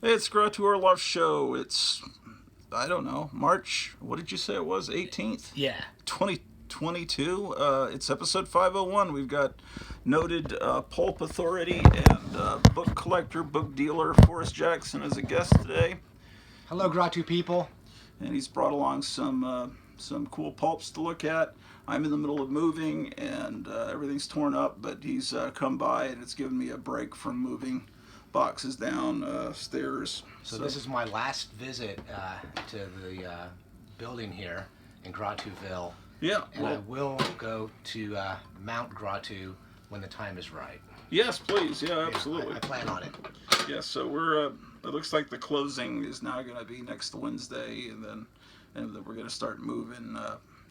Hey, it's Gratu Orloff Show. It's, I don't know, March, what did you say it was? 18th? Yeah. 2022. It's episode 501. We've got noted Pulp authority and book collector, book dealer Forrest Jackson as a guest today. Hello, Gratu people. And he's brought along some cool pulps to look at. I'm in the middle of moving and everything's torn up, but he's come by and it's given me a break from moving boxes down stairs. So this is my last visit to the building here in Gratuville. Yeah. And I will go to Mount Gratu when the time is right. Yes, please. Yeah, absolutely. I plan on it. Yeah, so we're. It looks like the closing is now going to be next Wednesday, and then we're going to start moving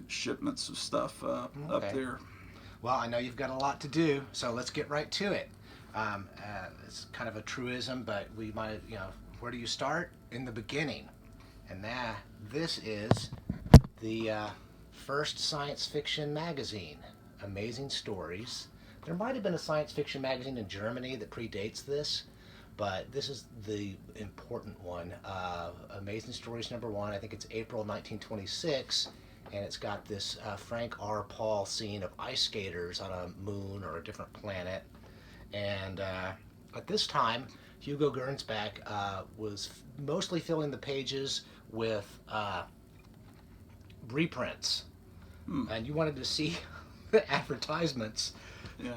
shipments of stuff up there. Well, I know you've got a lot to do, so let's get right to it. It's kind of a truism, but we might, where do you start? In the beginning. And this is the first science fiction magazine, Amazing Stories. There might have been a science fiction magazine in Germany that predates this, but this is the important one. Amazing Stories #1, I think it's April 1926, and it's got this Frank R. Paul scene of ice skaters on a moon or a different planet. And at this time, Hugo Gernsback was mostly filling the pages with reprints. And you wanted to see the advertisements. Yeah.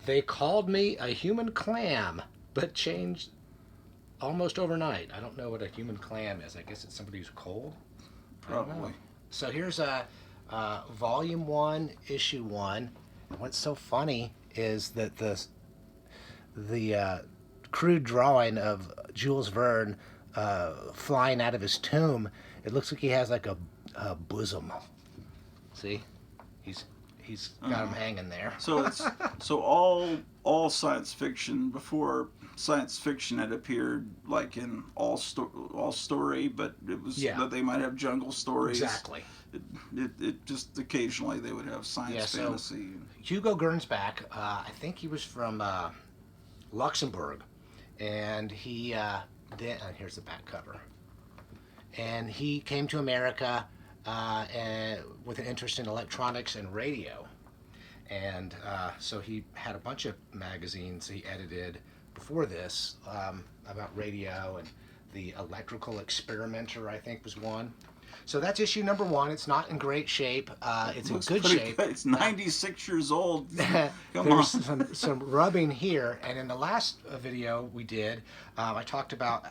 They called me a human clam, but changed almost overnight. I don't know what a human clam is. I guess it's somebody who's cold? Probably. So here's Volume 1, Issue 1. And what's so funny is that the crude drawing of Jules Verne flying out of his tomb, it looks like he has like a bosom. See, he's got him hanging there. So it's all science fiction before science fiction had appeared, like in all story, but it was that they might have jungle stories. Exactly. It just occasionally they would have science fantasy. Hugo Gernsback, I think he was from Luxembourg, and he here's the back cover. And he came to America with an interest in electronics and radio, and so he had a bunch of magazines he edited before this about radio, and the Electrical Experimenter, I think, was one. So that's issue #1. It's not in great shape. It's in good shape. Good. It's 96 years old. There's some rubbing here. And in the last video we did, I talked about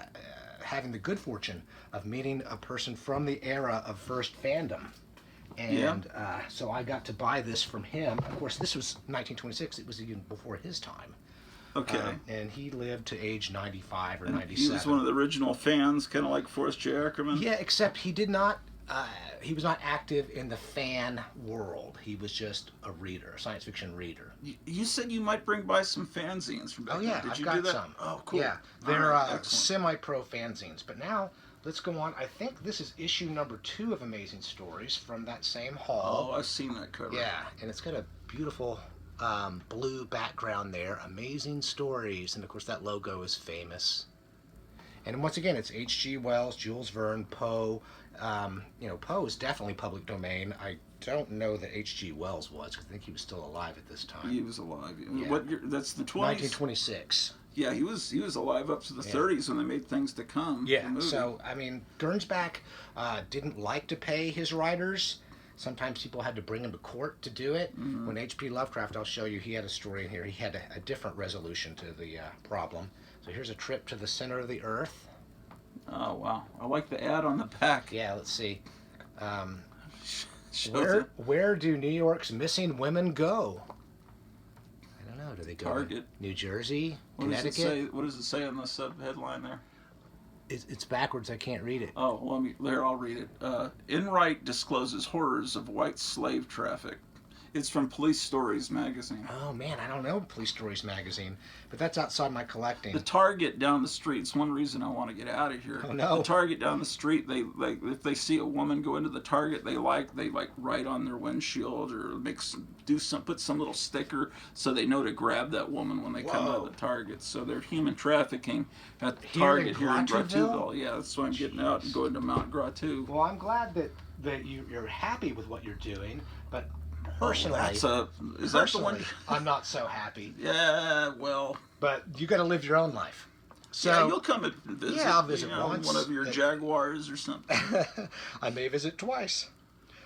having the good fortune of meeting a person from the era of first fandom. And so I got to buy this from him. Of course, this was 1926. It was even before his time. Okay. And he lived to age 95 or 97. He was one of the original fans, kind of like Forrest J. Ackerman. Yeah, except he did not. He was not active in the fan world. He was just a reader, a science fiction reader. You said you might bring by some fanzines from back then. Did you do that? Some. Oh, cool. Yeah, they're semi-pro fanzines. But now let's go on. I think this is issue #2 of Amazing Stories from that same haul. Oh, I've seen that cover. Yeah, and it's got a beautiful blue background there. Amazing Stories, and of course that logo is famous. And once again, it's H.G. Wells, Jules Verne, Poe. Poe is definitely public domain. I don't know that H.G. Wells was, because I think he was still alive at this time. He was alive. Yeah. What year? That's the 20s? 1926. Yeah, he was alive up to the 30s when they made Things to Come. Yeah, so, Gernsback didn't like to pay his writers. Sometimes people had to bring him to court to do it. Mm-hmm. When H.P. Lovecraft, I'll show you, he had a story in here. He had a different resolution to the problem. So here's a trip to the center of the earth. Oh, wow. I like the ad on the back. Yeah, let's see. Where do New York's missing women go? I don't know. Do they go Target. to New Jersey, Connecticut? What does it say on the sub-headline there? It's backwards. I can't read it. Oh, well, I'll read it. Enright discloses horrors of white slave traffic. It's from Police Stories magazine. Oh man, I don't know Police Stories magazine, but that's outside my collecting. The Target down the street. It's one reason I want to get out of here. Oh no. The Target down the street. They like if they see a woman go into the Target, they write on their windshield or put some little sticker so they know to grab that woman when they come out of the Target. So they're human trafficking at the Target here in Grotuville. Yeah, that's why I'm getting out and going to Mount Grottu. Well, I'm glad that you're happy with what you're doing, but personally, is that the one? I'm not so happy. Yeah, well, but you got to live your own life. So yeah, you'll come and visit. Yeah, I'll visit once. One of your Jaguars or something. I may visit twice.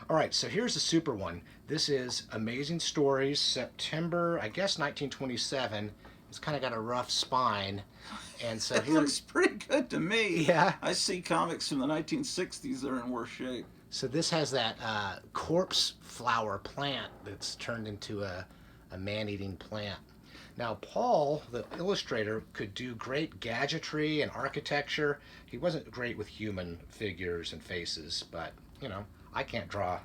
All right, so here's the super one. This is Amazing Stories, September, I guess 1927. It's kind of got a rough spine, and so it looks pretty good to me. Yeah, I see comics from the 1960s that are in worse shape. So this has that corpse flower plant that's turned into a man-eating plant. Now, Paul, the illustrator, could do great gadgetry and architecture. He wasn't great with human figures and faces, but, you know, I can't draw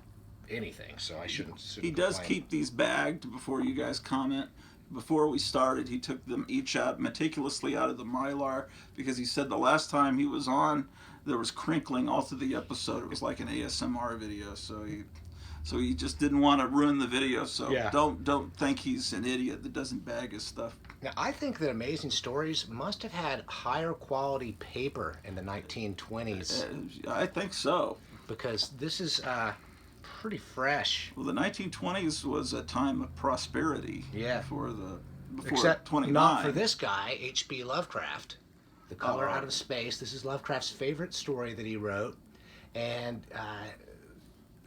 anything, so I shouldn't He does keep these bagged before you guys comment. Before we started, he took them each out meticulously out of the Mylar because he said the last time he was on, there was crinkling all through the episode. It was like an ASMR video, so he just didn't want to ruin the video. So yeah. Don't think he's an idiot that doesn't bag his stuff. Now I think that Amazing Stories must have had higher quality paper in the 1920s. I think so, because this is pretty fresh. Well, the 1920s was a time of prosperity. Yeah. Before Except 29. Not for this guy, H.P. Lovecraft. The Color Out of Space. This is Lovecraft's favorite story that he wrote, and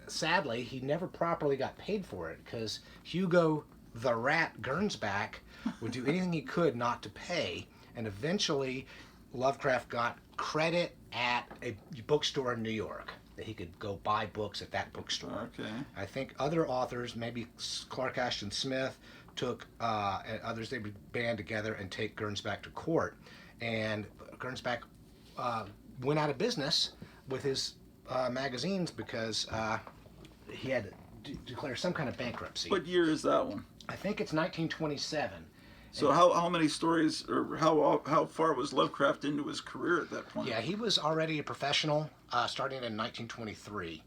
sadly, he never properly got paid for it because Hugo the Rat Gernsback would do anything he could not to pay, and eventually Lovecraft got credit at a bookstore in New York that he could go buy books at that bookstore. Okay. I think other authors, maybe Clark Ashton Smith, took and others, they would band together and take Gernsback to court. And Gernsback went out of business with his magazines because he had to declare some kind of bankruptcy. What year is that one? I think it's 1927. So how many stories, or how far was Lovecraft into his career at that point? Yeah, he was already a professional starting in 1923.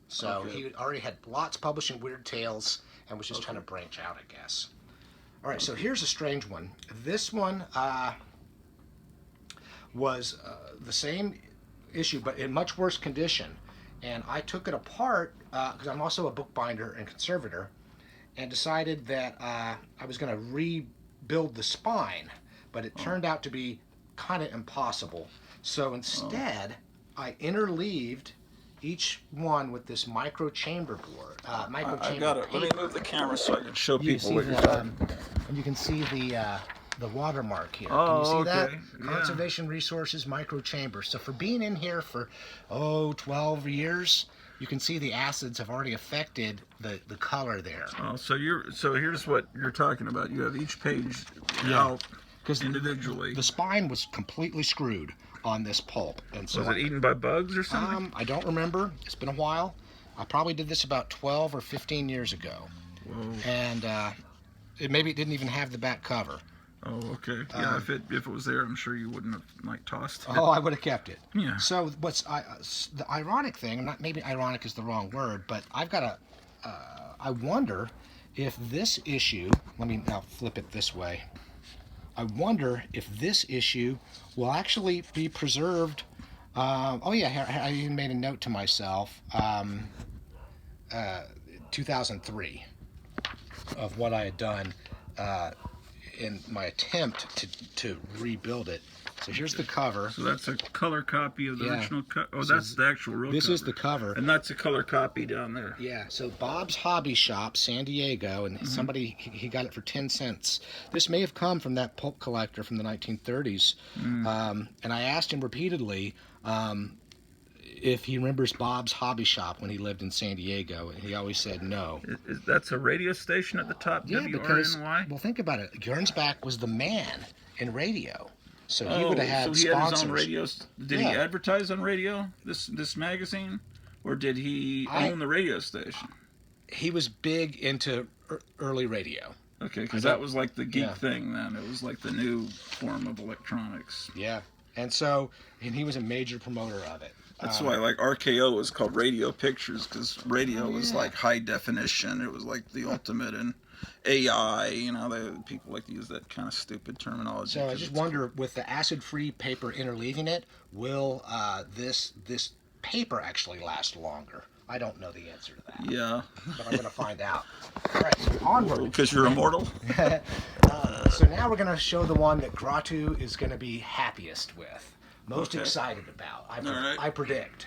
So he already had lots publishing weird tales and was just trying to branch out, I guess. All right, so here's a strange one. This one was the same issue, but in much worse condition. And I took it apart because I'm also a bookbinder and conservator, and decided that I was going to rebuild the spine, but it turned out to be kind of impossible. So instead, I interleaved each one with this micro chamber board. I got it. Let me move the camera so I can show people what you're talking about. And you can see the watermark here. Oh, can you see okay. that? Conservation Resources micro chamber. So for being in here for 12 years, you can see the acids have already affected the color there. Oh, so here's what you're talking about. You have each page out individually. The spine was completely screwed on this pulp, and so was it eaten by bugs or something? I don't remember. It's been a while. I probably did this about 12 or 15 years ago. Whoa. And maybe it didn't even have the back cover. Oh, okay. Yeah, if it was there, I'm sure you wouldn't have tossed it. Oh, I would have kept it. Yeah. So the ironic thing? Maybe ironic is the wrong word, but I've got I wonder if this issue. Let me now flip it this way. I wonder if this issue will actually be preserved. Oh yeah, I even made a note to myself. 2003 of what I had done in my attempt to rebuild it. So here's the cover. So that's a color copy of the original cover. Oh, so that's the actual real this cover. This is the cover. And that's a color copy down there. Yeah, so Bob's Hobby Shop, San Diego, and somebody, he got it for 10 cents. This may have come from that pulp collector from the 1930s. And I asked him repeatedly if he remembers Bob's Hobby Shop when he lived in San Diego, and he always said no. That's a radio station at the top, yeah, WRNY? Because, well, think about it. Gernsback was the man in radio. So he would have had so he sponsors. had his own radio. Did he advertise on radio, this magazine? Or did he own the radio station? he was big into early radio. Okay, because that was like the geek Yeah. thing then. It was like the new form of electronics. Yeah. And he was a major promoter of it. That's why, like, RKO was called Radio Pictures, because radio was like high definition. It was like the ultimate in AI. You know, people like to use that kind of stupid terminology. So I just wonder, with the acid-free paper interleaving it, will this paper actually last longer? I don't know the answer to that. Yeah. But I'm going to find out. All right, so onward. Because you're immortal? So now we're going to show the one that Gratu is going to be happiest with, most excited about, I predict.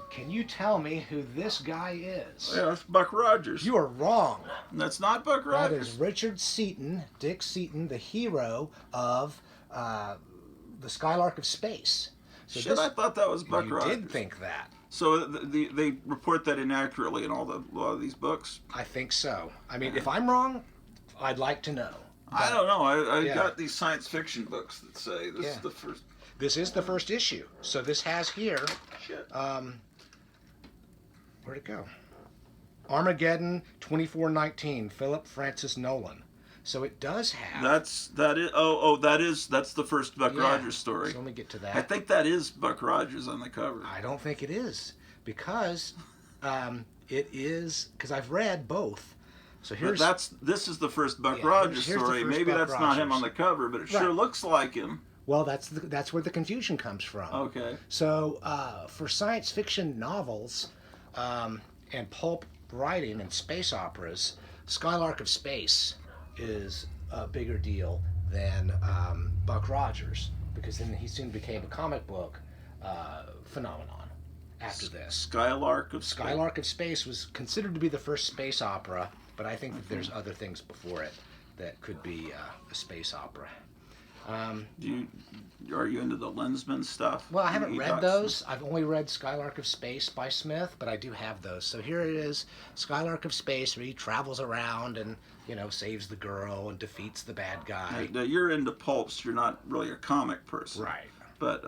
Can you tell me who this guy is? Yeah, that's Buck Rogers. You are wrong. That's not Buck That Rogers. is Richard Seaton, Dick Seaton, the hero of the Skylark of Space. So Shit, I thought that was Buck Rogers. You did think that. So they report that inaccurately in a lot of these books? I think so. I mean, if I'm wrong, I'd like to know. I don't know. I got these science fiction books that say this is the first. This is the first issue. So this has here. Shit. Where'd it go? Armageddon 2419, Philip Francis Nolan. So it does have. That's the first Buck Rogers story. So let me get to that. I think that is Buck Rogers on the cover. I don't think it is, because it is, because I've read both. So here's this is the first Buck Yeah, Rogers here's the story. first Maybe Buck that's not him Rogers. on the cover, but it sure Right. looks like him. well, that's where the confusion comes from. Okay. So for science fiction novels and pulp writing and space operas, Skylark of Space is a bigger deal than Buck Rogers, because then he soon became a comic book phenomenon after this. Skylark of Space. Skylark of Space was considered to be the first space opera, but I think that there's other things before it that could be a space opera. Are you into the Lensman stuff? Well, I haven't E. read Dotson? those. I've only read Skylark of Space by Smith, but I do have those. So here it is, Skylark of Space, where he travels around and, saves the girl and defeats the bad guy. Now, you're into pulps. You're not really a comic person. Right. But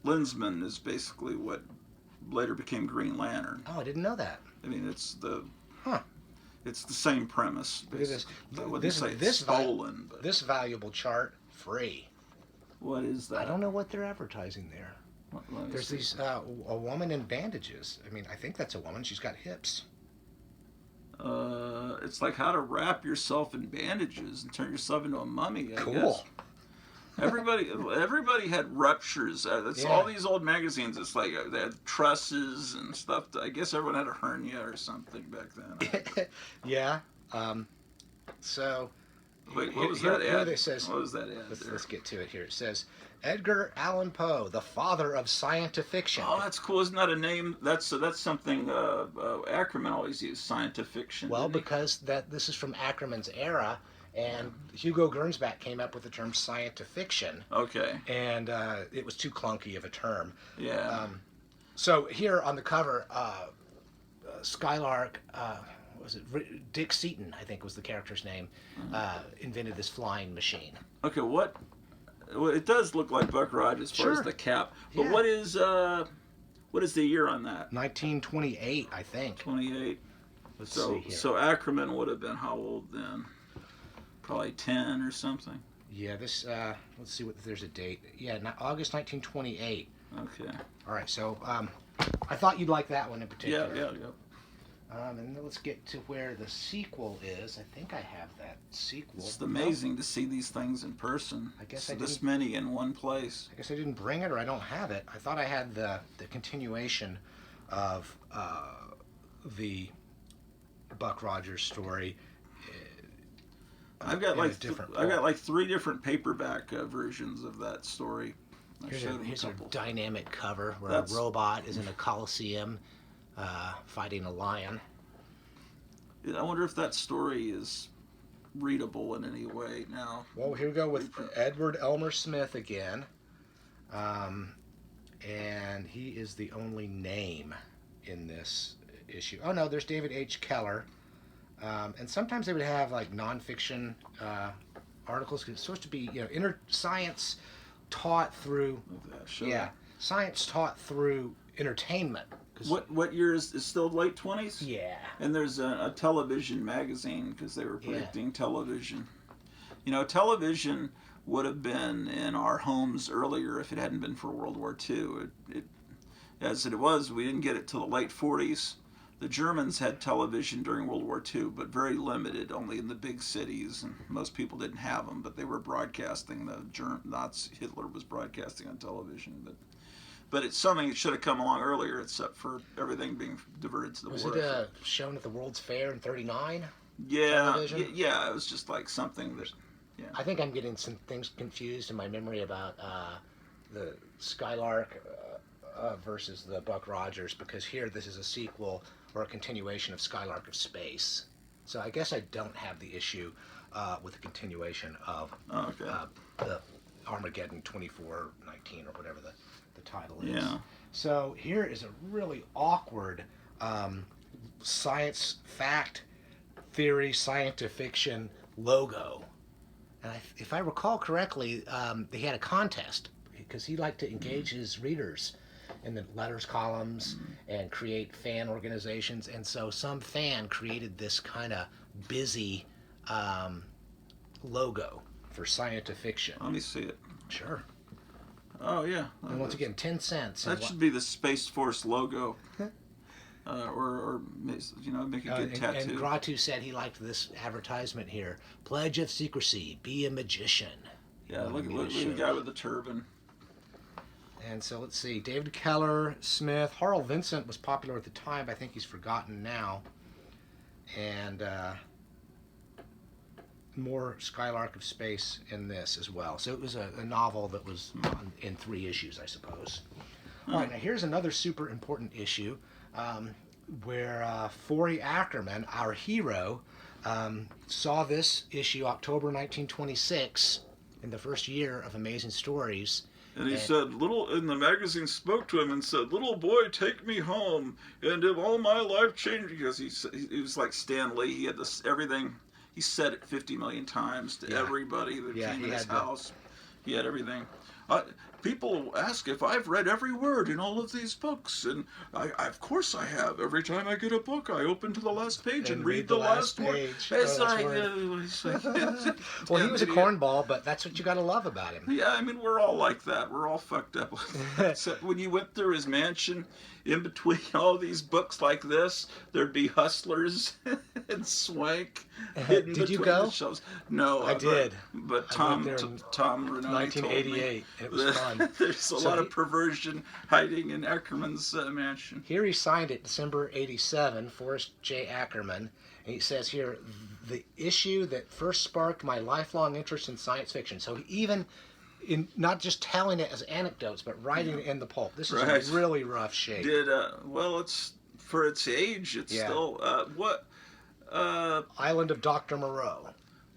Lensman is basically what later became Green Lantern. Oh, I didn't know that. I mean, it's the Huh. it's the same premise. Look at this. I wouldn't say it's stolen, but This valuable chart, free. what is that? I don't know what they're advertising there. Let me There's see. these a woman in bandages. I mean, I think that's a woman. She's got hips. It's like how to wrap yourself in bandages and turn yourself into a mummy. I Cool. guess. Everybody had ruptures. That's all these old magazines. It's like they had trusses and stuff. I guess everyone had a hernia or something back then. Yeah. So. Wait, what was here, that ad? Here it says, What was that ad? there? let's get to it here. It says, Edgar Allan Poe, the father of science fiction. Oh, that's cool. Isn't that a name? That's something Ackerman always used, science fiction. Well, didn't he? because this is from Ackerman's era, and Hugo Gernsback came up with the term science fiction, Okay. and it was too clunky of a term. Yeah. So here on the cover, Skylark, what was it? Dick Seaton, I think was the character's name, invented this flying machine. Okay. Well, it does look like Buck Rogers as far as Sure. the cap. But Yeah. what is the year on that? 1928, I think. 28. Let's see here. So Ackerman would have been how old then? Probably 10 or something. Yeah, this, let's see if there's a date. Yeah, August 1928. Okay. All right, so I thought you'd like that one in particular. Yeah. And then let's get to where the sequel is. I think I have that sequel. It's amazing to see these things in person. I guess So I this didn't- many in one place. I guess I didn't bring it, or I don't have it. I thought I had the continuation of the Buck Rogers story. I've got in a like different I've got form. like 3 different paperback versions of that story. I Here's showed them here's a a couple. dynamic cover where That's- a robot is in a coliseum fighting a lion. I wonder if that story is readable in any way now. Well, here we go with Edward Elmer Smith again. And he is the only name in this issue. Oh, no, there's David H. Keller. And sometimes they would have like nonfiction articles. 'Cause it's supposed to be, inner science taught through, Look at that, show yeah, science taught through entertainment. What year is still late 20s? Yeah. And there's a television magazine because they were predicting television. You know, television would have been in our homes earlier if it hadn't been for World War II. As it was, we didn't get it till the late 40s. The Germans had television during World War II, but very limited, only in the big cities, and most people didn't have them. But they were broadcasting. Hitler was broadcasting on television, but it's something that should have come along earlier, except for everything being diverted to the war. Was it shown at the World's Fair in '39? Yeah, yeah. It was just like something that. Yeah. I think I'm getting some things confused in my memory about the Skylark versus the Buck Rogers, because here this is a sequel or a continuation of Skylark of Space. So I guess I don't have the issue with the continuation of the Armageddon 2419 or whatever the title is. Yeah. So here is a really awkward science fact theory, science fiction logo. And if I recall correctly, they had a contest because he liked to engage his readers in the letters columns and create fan organizations. And so some fan created this kind of busy logo for science fiction. Let me see it. Sure. Oh, yeah. And once again, 10 cents. That should be the Space Force logo. Or make a good tattoo. And Gratu said he liked this advertisement here. Pledge of secrecy, be a magician. Yeah, look at the guy with the turban. And so let's see, David Keller, Smith, Harl Vincent was popular at the time, but I think he's forgotten now. And more Skylark of Space in this as well. So it was a novel that was in 3 issues, I suppose. All right, now here's another super important issue where Forey Ackerman, our hero, saw this issue October 1926 in the first year of Amazing Stories. And he said, and the magazine spoke to him and said, "Little boy, take me home, and if all my life changed," because he was like Stan Lee. He had everything. He said it 50 million times to everybody that came in his house. He had everything. People ask if I've read every word in all of these books, and I of course I have. Every time I get a book, I open to the last page and read the last word. It's like, well, he was a cornball, but that's what you got to love about him. Yeah, I mean, we're all like that. We're all fucked up. Except when you went through his mansion, in between all these books like this, there'd be Hustlers and Swank hidden Did you between go? the shelves. No, I did. But Tom Renoni 1988, and it was fun. There's a lot of perversion hiding in Ackerman's mansion. Here he signed it December 87, Forrest J. Ackerman. And he says here, the issue that first sparked my lifelong interest in science fiction. So even in not just telling it as anecdotes, but writing it in the pulp. This is a really rough shape. It's for its age. It's still Island of Dr. Moreau.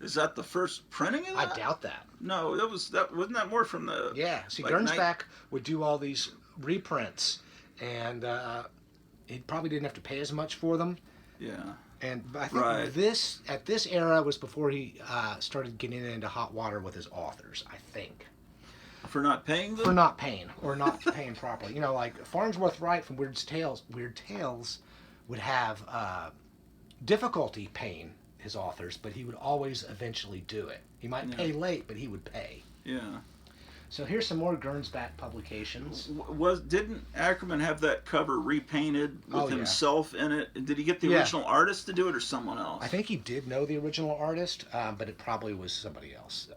Is that the first printing of that? I doubt that. No, wasn't that more from the... Yeah, see, Gernsback would do all these reprints, and he probably didn't have to pay as much for them. Yeah. And I think at this era was before he started getting into hot water with his authors, I think. For not paying them? For not paying, or not paying properly. You know, like Farnsworth Wright from Weird Tales would have difficulty paying his authors, but he would always eventually do it. He might pay late, but he would pay. Yeah. So here's some more Gernsback publications. Didn't Ackerman have that cover repainted with himself in it? Did he get the original artist to do it or someone else? I think he did know the original artist, but it probably was somebody else.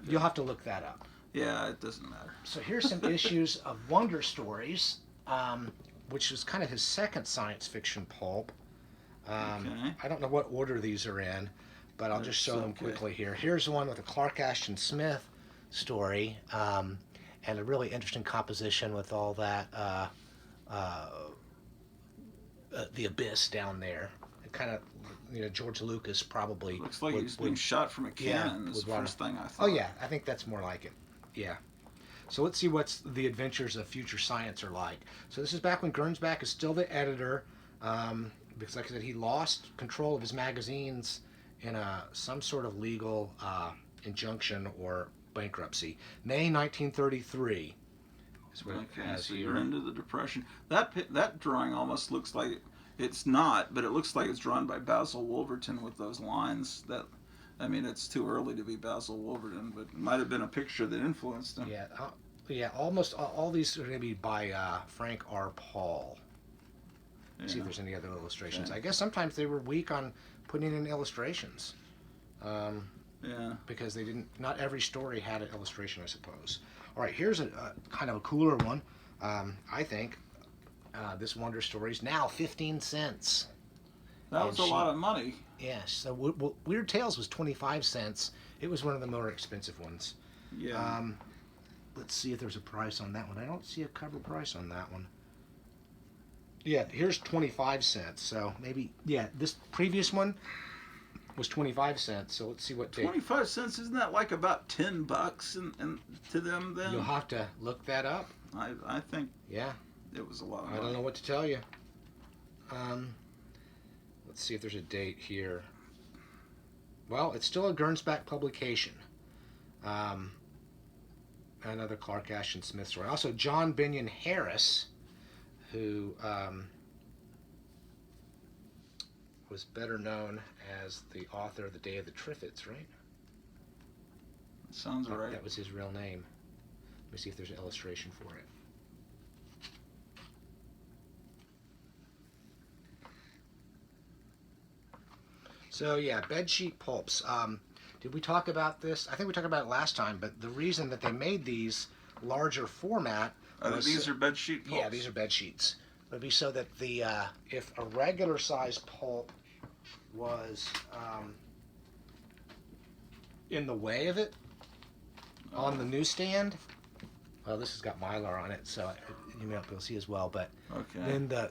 You'll have to look that up. Yeah, it doesn't matter. So here's some issues of Wonder Stories, which was kind of his second science fiction pulp. I don't know what order these are in, but I'll just show them quickly here. Here's one with a Clark Ashton Smith story, and a really interesting composition with all that, the abyss down there. It kind of, George Lucas probably... Looks like he's being shot from a cannon. That's the first thing I thought. Oh, yeah, I think that's more like it. Yeah. So let's see what the adventures of future science are like. So this is back when Gernsback is still the editor, because like I said, he lost control of his magazines in some sort of legal injunction or bankruptcy. May 1933. That's what it Okay, has so here. you're into the Depression. That drawing almost looks like it's not, but it looks like it's drawn by Basil Wolverton with those lines. I mean, it's too early to be Basil Wolverton, but it might have been a picture that influenced him. Yeah, yeah. Almost all these are going to be by Frank R. Paul. Yeah. See if there's any other illustrations. Okay. I guess sometimes they were weak on putting in illustrations. Yeah. Because they didn't. Not every story had an illustration, I suppose. All right, here's a kind of a cooler one. I think this Wonder Story is now 15 cents. That was a lot of money. Yes. So Weird Tales was 25 cents. It was one of the more expensive ones. Yeah. Let's see if there's a price on that one. I don't see a cover price on that one. Yeah, here's 25 cents. So maybe, yeah, this previous one was 25 cents. So let's see what they... 25 cents, isn't that like about $10 and to them then? You'll have to look that up. I think Yeah. it was a lot of money. I don't know what to tell you. Let's see if there's a date here. Well, it's still a Gernsback publication. Another Clark Ashton Smith story. Also, John Benyon Harris, who was better known as the author of The Day of the Triffids, right? Sounds right. That was his real name. Let me see if there's an illustration for it. So yeah, bedsheet pulps. Did we talk about this? I think we talked about it last time, but the reason that they made these larger format was... These are bedsheet pulps? Yeah, these are bed sheets. It would be so that the if a regular size pulp was in the way of it on the newsstand, well, this has got Mylar on it, so you may not be able to see as well, but then the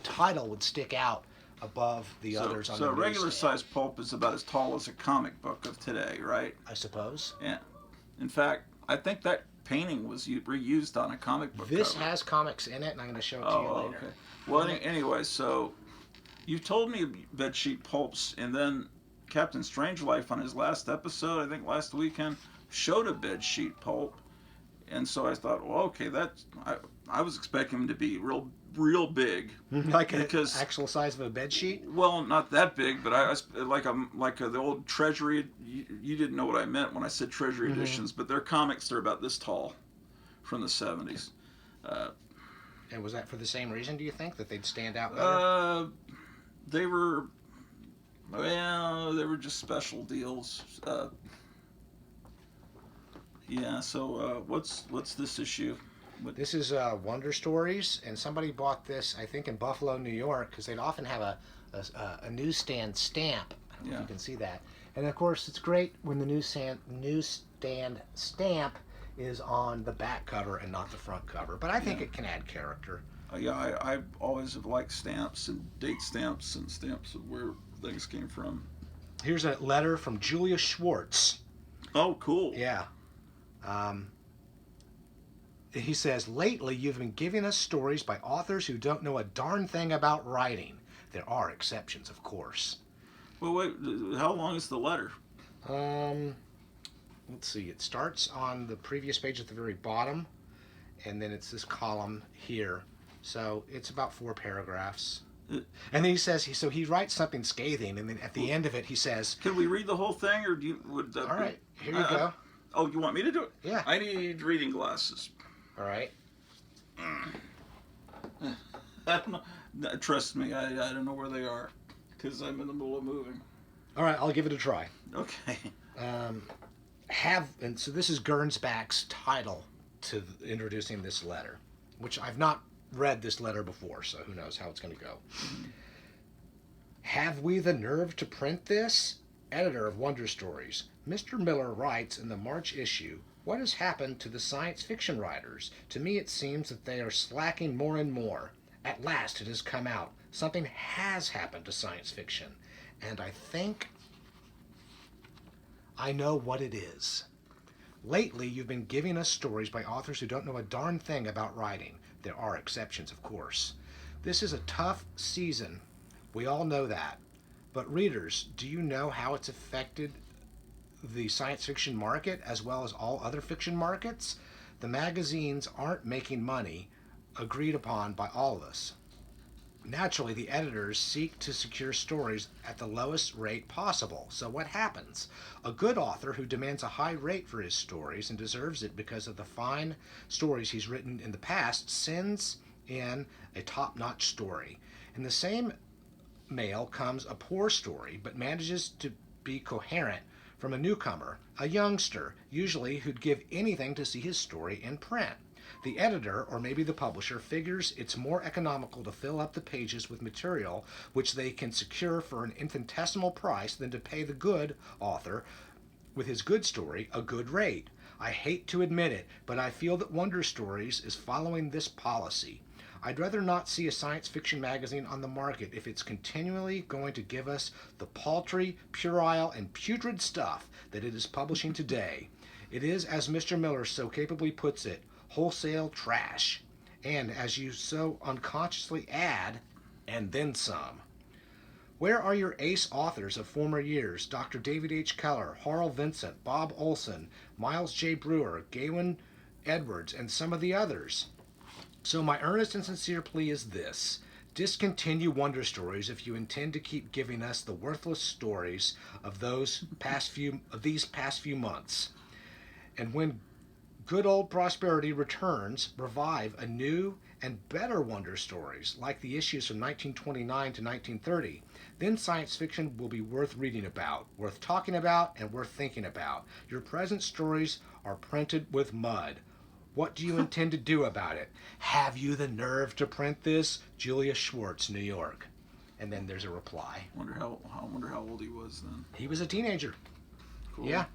title would stick out above the others on the newsstand. So a regular size pulp is about as tall as a comic book of today, right? I suppose. Yeah. In fact, I think that painting was reused on a comic book This cover. has comics in it, and I'm going to show it to you later. Okay. Well, anyway, so you told me bedsheet pulps, and then Captain Strangeliffe on his last episode, I think last weekend, showed a bedsheet pulp, and so I thought, well, okay, I was expecting him to be real big, Like an actual size of a bed sheet? Well, not that big, but I was like the old Treasury. You didn't know what I meant when I said Treasury editions, but their comics are about this tall, from the 70s. And was that for the same reason? Do you think that they'd stand out better? They were just special deals. Yeah. So what's this issue? This is Wonder Stories, and somebody bought this, I think, in Buffalo, New York, because they'd often have a newsstand stamp. I don't know if you can see that. And, of course, it's great when the newsstand stamp is on the back cover and not the front cover. But I think it can add character. I always have liked stamps and date stamps and stamps of where things came from. Here's a letter from Julia Schwartz. Oh, cool. Yeah. He says, lately you've been giving us stories by authors who don't know a darn thing about writing. There are exceptions, of course. Well, wait, how long is the letter? Let's see. It starts on the previous page at the very bottom, and then it's this column here. So it's about 4 paragraphs. And then he says, so he writes something scathing, and then at the end of it he says... Can we read the whole thing, or would all right, here you go. Oh, you want me to do it? Yeah. I need reading glasses. All right. Trust me, I don't know where they are, because I'm in the middle of moving. All right, I'll give it a try. Okay. And so this is Gernsback's title to introducing this letter, which I've not read this letter before, so who knows how it's going to go. Have we the nerve to print this? Editor of Wonder Stories. Mr. Miller writes in the March issue, what has happened to the science fiction writers? To me it seems that they are slacking more and more. At last it has come out. Something has happened to science fiction. And I think I know what it is. Lately you've been giving us stories by authors who don't know a darn thing about writing. There are exceptions, of course. This is a tough season. We all know that. But readers, do you know how it's affected the science fiction market as well as all other fiction markets? The magazines aren't making money agreed upon by all of us. Naturally, the editors seek to secure stories at the lowest rate possible. So what happens? A good author who demands a high rate for his stories and deserves it because of the fine stories he's written in the past sends in a top-notch story. In the same mail comes a poor story, but manages to be coherent from a newcomer, a youngster, usually who'd give anything to see his story in print. The editor, or maybe the publisher, figures it's more economical to fill up the pages with material which they can secure for an infinitesimal price than to pay the good author with his good story a good rate. I hate to admit it, but I feel that Wonder Stories is following this policy. I'd rather not see a science fiction magazine on the market if it's continually going to give us the paltry, puerile, and putrid stuff that it is publishing today. It is, as Mr. Miller so capably puts it, wholesale trash. And as you so unconsciously add, and then some. Where are your ace authors of former years? Dr. David H. Keller, Harl Vincent, Bob Olson, Miles J. Brewer, Gawain Edwards, and some of the others? So my earnest and sincere plea is this. Discontinue Wonder Stories if you intend to keep giving us the worthless stories of these past few months. And when good old prosperity returns, revive a new and better Wonder Stories, like the issues from 1929 to 1930. Then science fiction will be worth reading about, worth talking about, and worth thinking about. Your present stories are printed with mud. What do you intend to do about it? Have you the nerve to print this? Julia Schwartz, New York. And then there's a reply. I wonder how old he was then. He was a teenager. Cool. Yeah.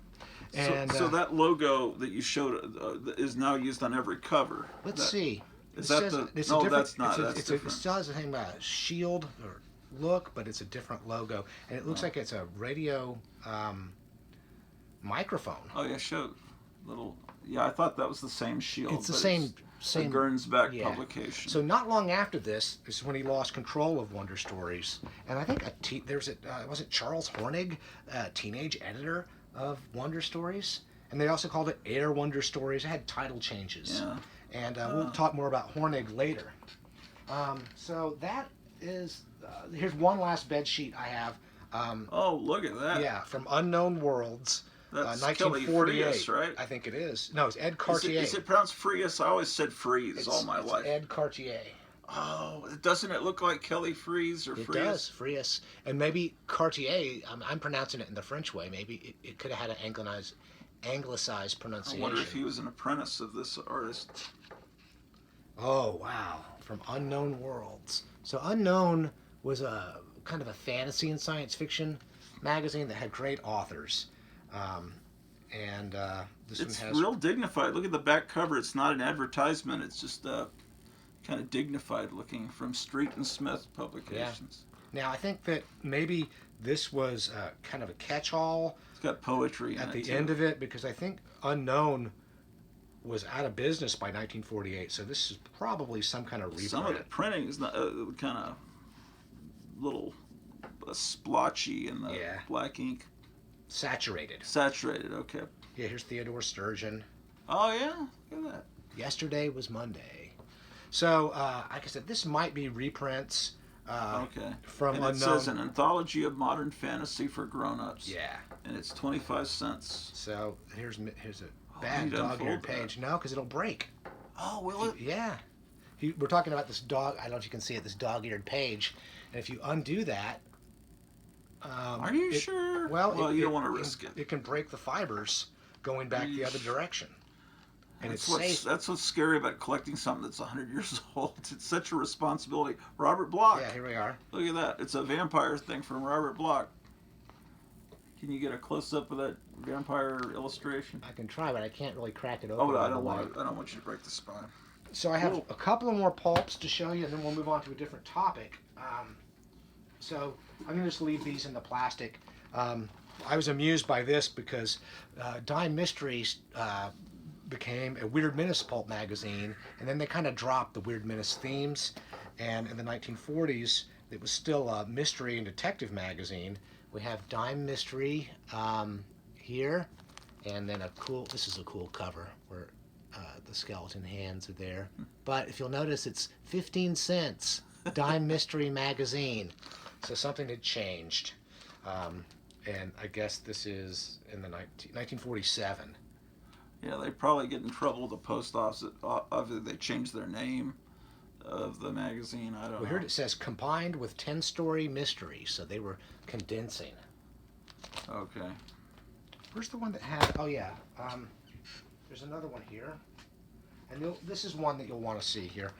And so that logo that you showed is now used on every cover. Let's see. Is that no, that's not. That's different. It still has the same shield or look, but it's a different logo, and it looks like it's a radio microphone. Oh yeah, show little. Yeah, I thought that was the same shield. It's the same a Gernsback publication. So not long after this is when he lost control of Wonder Stories, and I think was it Charles Hornig, teenage editor of Wonder Stories, and they also called it Air Wonder Stories. It had title changes. Yeah. And we'll talk more about Hornig later. So that is, here's one last bed sheet I have. Oh, look at that. Yeah, from Unknown Worlds, That's 1948. Kelly Freas, right? I think it is. No, it's Ed Cartier. Is it pronounced Freas? I always said Freeze all my life. Ed Cartier. Oh, doesn't it look like Kelly Freas or Freas? It does, Freas. And maybe Cartier, I'm pronouncing it in the French way. Maybe it could have had an anglicized pronunciation. I wonder if he was an apprentice of this artist. Oh, wow. From Unknown Worlds. So Unknown was a kind of a fantasy and science fiction magazine that had great authors. This It's one has... real dignified. Look at the back cover. It's not an advertisement. It's just kind of dignified looking, from Street and Smith Publications. Yeah. Now, I think that maybe this was kind of a catch-all. It's got poetry in at it, the too. end of it, because I think Unknown was out of business by 1948, so this is probably some kind of reprint. Some of the printing is not kind of little splotchy in the black ink. Saturated. Saturated, okay. Yeah, here's Theodore Sturgeon. Oh, yeah? Look at that. Yesterday was Monday. So, like I said, this might be reprints from and Unknown. It says an anthology of modern fantasy for grown-ups. Yeah. And it's 25 cents. So, here's a bad dog-eared page. No, because it'll break. Oh, will it? Yeah. We're talking about this dog. I don't know if you can see it, this dog-eared page. And if you undo that... Are you sure? Well, you don't want to risk it. It can break the fibers going back the other direction. And that's what's scary about collecting something that's 100 years old. It's such a responsibility. Robert Bloch. Yeah, here we are. Look at that. It's a vampire thing from Robert Bloch. Can you get a close-up of that vampire illustration? I can try, but I can't really crack it open. Oh, I don't want you to break the spine. So I have a couple of more pulps to show you, and then we'll move on to a different topic. So I'm going to just leave these in the plastic. I was amused by this because Dime Mysteries became a Weird Menace pulp magazine, and then they kind of dropped the Weird Menace themes. And in the 1940s, it was still a mystery and detective magazine. We have Dime Mystery here, and then this is a cool cover where The skeleton hands are there. But if you'll notice, it's 15 cents. Dime Mystery Magazine. So something had changed. And I guess this is in the 1947. Yeah, they probably get in trouble with the post office. Obviously, they changed their name of the magazine. I don't know. Well, here it says combined with 10-story mystery. So they were condensing. Okay. Where's the one that had... Oh, yeah. There's another one here. And this is one that you'll want to see here.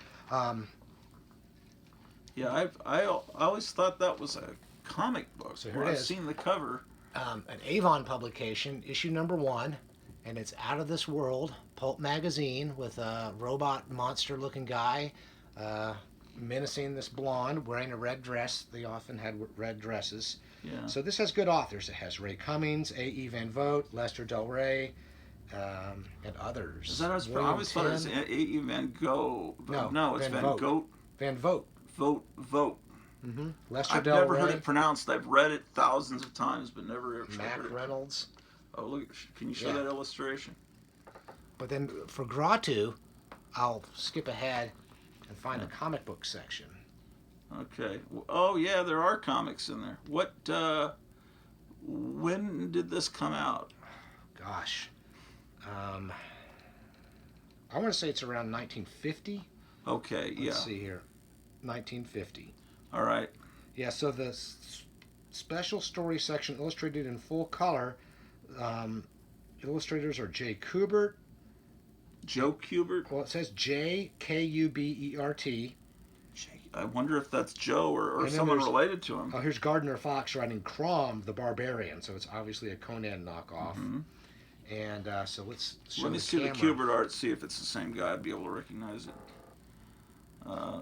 Yeah, I always thought that was a comic book. So here it I've is. seen the cover. An Avon publication, issue number 1, and it's Out of This World, Pulp magazine, with a robot monster-looking guy menacing this blonde wearing a red dress. They often had red dresses. Yeah. So this has good authors. It has Ray Cummings, A.E. Van Vogt, Lester Del Rey, and others. Is that I always thought it was A.E. Van Gogh. No, it's Van Gogh. Van Vogt. Vogt. Mm-hmm. Lester I've Del never Rey. heard it pronounced. I've read it thousands of times, but never heard Mac it. Reynolds. Oh, look! Can you show that illustration? But then for Gratu, I'll skip ahead and find a comic book section. Okay. Oh yeah, there are comics in there. What? When did this come out? Gosh, I want to say it's around 1950. Okay. Yeah. Let's see here, 1950. All right. Yeah. So the special story section, illustrated in full color. Illustrators are Jay Kubert. Joe Kubert. Well, it says J Kubert. I wonder if that's Joe or someone related to him. Oh, here's Gardner Fox writing Crom the Barbarian, so it's obviously a Conan knockoff. Mm-hmm. And so let's show Let me the see camera. the Kubert art, see if it's the same guy. I'd be able to recognize it.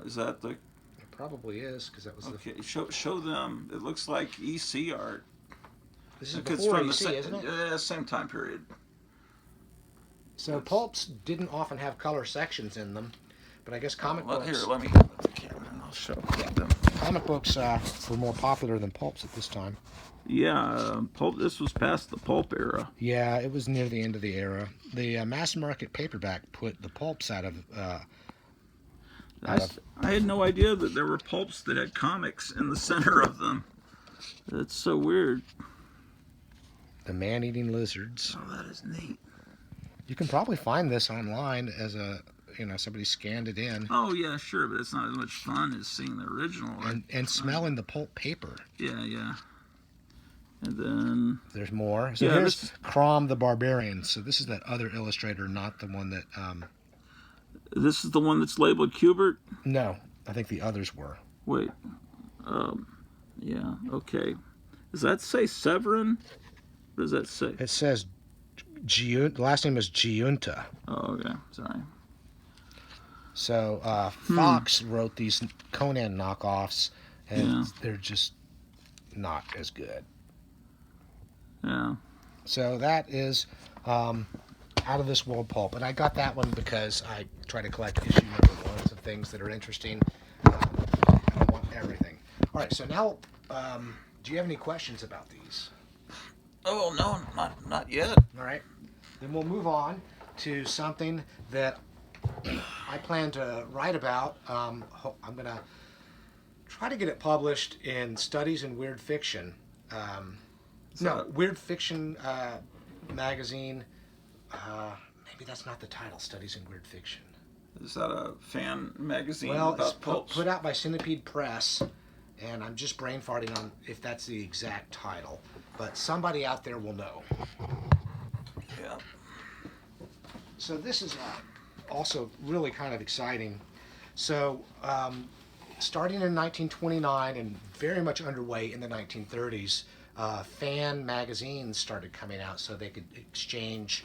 Is that the... It probably is, because that was Okay, show them. It looks like EC art. This is It's before from EC, isn't it? Yeah, same time period. So pulps didn't often have color sections in them, but I guess comic books... Here, let me get the camera and I'll show them. Comic books were more popular than pulps at this time. Yeah, pulp. This was past the pulp era. Yeah, it was near the end of the era. The mass market paperback put the pulps out of... I had no idea that there were pulps that had comics in the center of them. That's so weird. The man-eating lizards. Oh, that is neat. You can probably find this online as somebody scanned it in. Oh, yeah, sure, but it's not as much fun as seeing the original. And smelling the pulp paper. Yeah, yeah. And then... There's more. So yeah, here's Crom the Barbarian. So this is that other illustrator, not the one that... This is the one that's labeled Kubert? No, I think the others were. Wait. Yeah, okay. Does that say Severin? What does that say? It says... the last name is Giunta. Oh, okay. Sorry. So Fox wrote these Conan knockoffs, and they're just not as good. Yeah. So that is Out of This World pulp, and I got that one because I try to collect issue number ones of things that are interesting. I want everything. All right. So now, do you have any questions about these? Oh, no, not yet. All right. Then we'll move on to something that I plan to write about. I'm going to try to get it published in Studies in Weird Fiction. Weird Fiction magazine. Maybe that's not the title, Studies in Weird Fiction. Is that a fan magazine Well, it's about pulps? put out by Centipede Press, and I'm just brain farting on if that's the exact title. But somebody out there will know. Yeah. So this is also really kind of exciting. So starting in 1929 and very much underway in the 1930s, fan magazines started coming out so they could exchange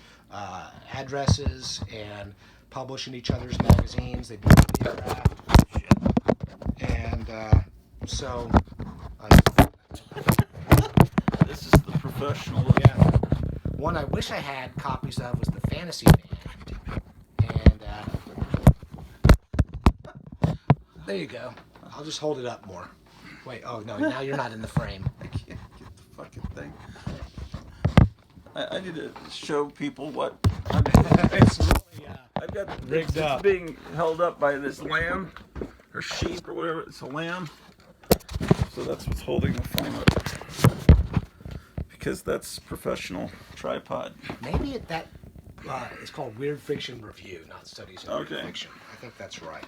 addresses and publish in each other's magazines. They built the aircraft. And so... This is the professional. Yeah. One I wish I had copies of was the Fantasy Man. And there you go. I'll just hold it up more. Wait, oh no, now you're not in the frame. I can't get the fucking thing. I need to show people what. It's really, I Rigged it's up. being held up by this lamb or sheep or whatever. It's a lamb. So that's what's holding the phone up. Because that's professional tripod. Maybe that it's called Weird Fiction Review, not Studies in Weird Okay. Fiction. I think that's right.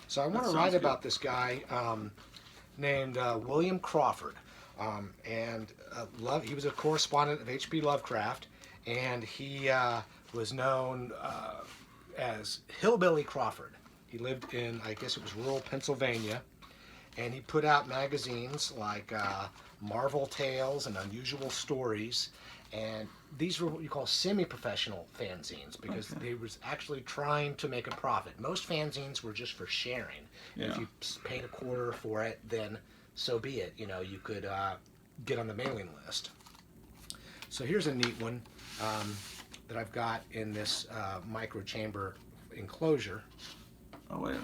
So I want to sounds write good. about this guy named William Crawford, and he was a correspondent of H.P. Lovecraft, and he was known as Hillbilly Crawford. He lived in, I guess it was rural Pennsylvania, and he put out magazines like Marvel Tales and Unusual Stories, and these were what you call semi-professional fanzines because they was actually trying to make a profit. Most fanzines were just for sharing. Yeah. If you paid a quarter for it, then so be it. You know, you could get on the mailing list. So here's a neat one that I've got in this micro chamber enclosure. Oh, wait.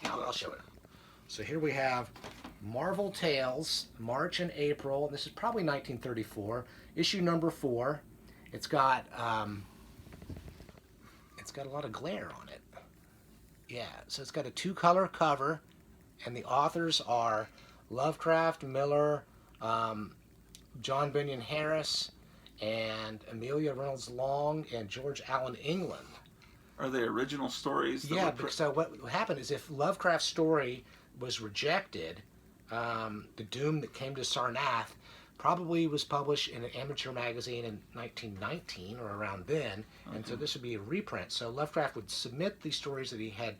Yeah, I'll show it. So here we have Marvel Tales, March and April. This is probably 1934. Issue number 4. It's got a lot of glare on it. Yeah, so it's got a 2-color cover, and the authors are Lovecraft, Miller, John Bunyan Harris, and Amelia Reynolds Long, and George Allan England. Are they original stories? Yeah, so what happened is if Lovecraft's story was rejected, The Doom That Came to Sarnath probably was published in an amateur magazine in 1919 or around then, and so this would be a reprint. So Lovecraft would submit these stories that he had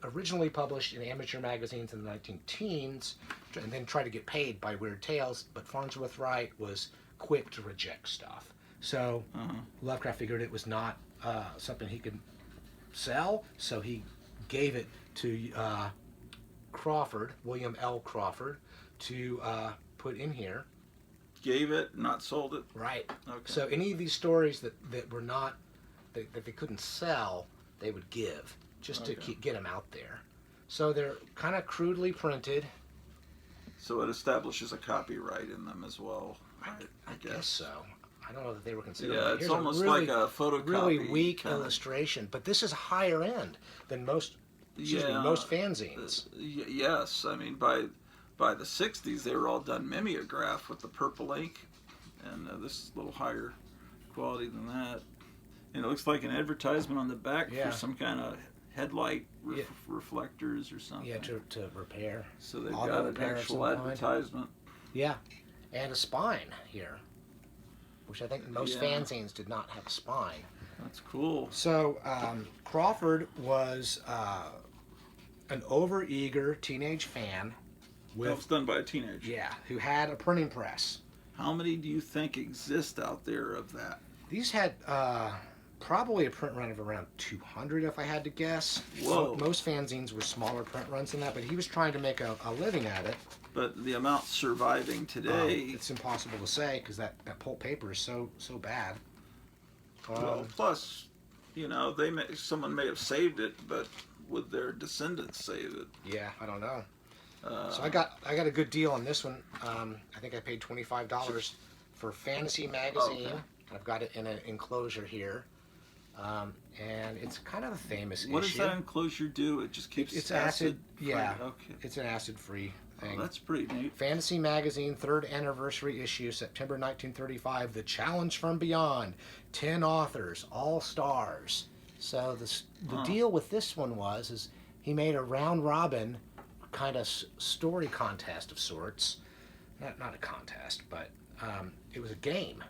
originally published in amateur magazines in the 19-teens and then try to get paid by Weird Tales, but Farnsworth Wright was quick to reject stuff. So Lovecraft figured it was not something he could sell, so he gave it to Crawford, William L. Crawford, to put in here. Gave it, not sold it? Right. Okay. So any of these stories that were not, that they couldn't sell, they would give, just to get them out there. So they're kind of crudely printed. So it establishes a copyright in them as well. I guess so. I don't know that they were considered. Yeah, it's Here's almost really, like a photocopy. really weak kinda. illustration, but this is higher end than most. Most fanzines. Yes, I mean by the 60s they were all done mimeograph with the purple ink, and this is a little higher quality than that. And it looks like an advertisement on the back for some kind of headlight reflectors or something. Yeah, to repair. So they've Auto got an repair of actual some kind. advertisement. Yeah, and a spine here, which I think most fanzines did not have a spine. That's cool. So Crawford was an overeager teenage fan That was done by a teenager. who had a printing press. How many do you think exist out there of that? These had probably a print run of around 200, if I had to guess. Whoa. Most fanzines were smaller print runs than that, but he was trying to make a living at it. But the amount surviving today... It's impossible to say because that pulp paper is so bad. Well, plus, you know, someone may have saved it, but would their descendants save it? Yeah, I don't know. So I got a good deal on this one. I think I paid $25 for Fantasy Magazine. Okay. I've got it in an enclosure here, and it's kind of a famous What issue. does that enclosure do? It just keeps It's acid. free? Yeah, Okay. it's an acid-free thing. Oh, that's pretty neat. Fantasy Magazine, 3rd anniversary issue, September 1935. The Challenge from Beyond. 10 authors, all stars. So the deal with this one is he made a round robin kind of story contest of sorts. Not a contest, but it was a game.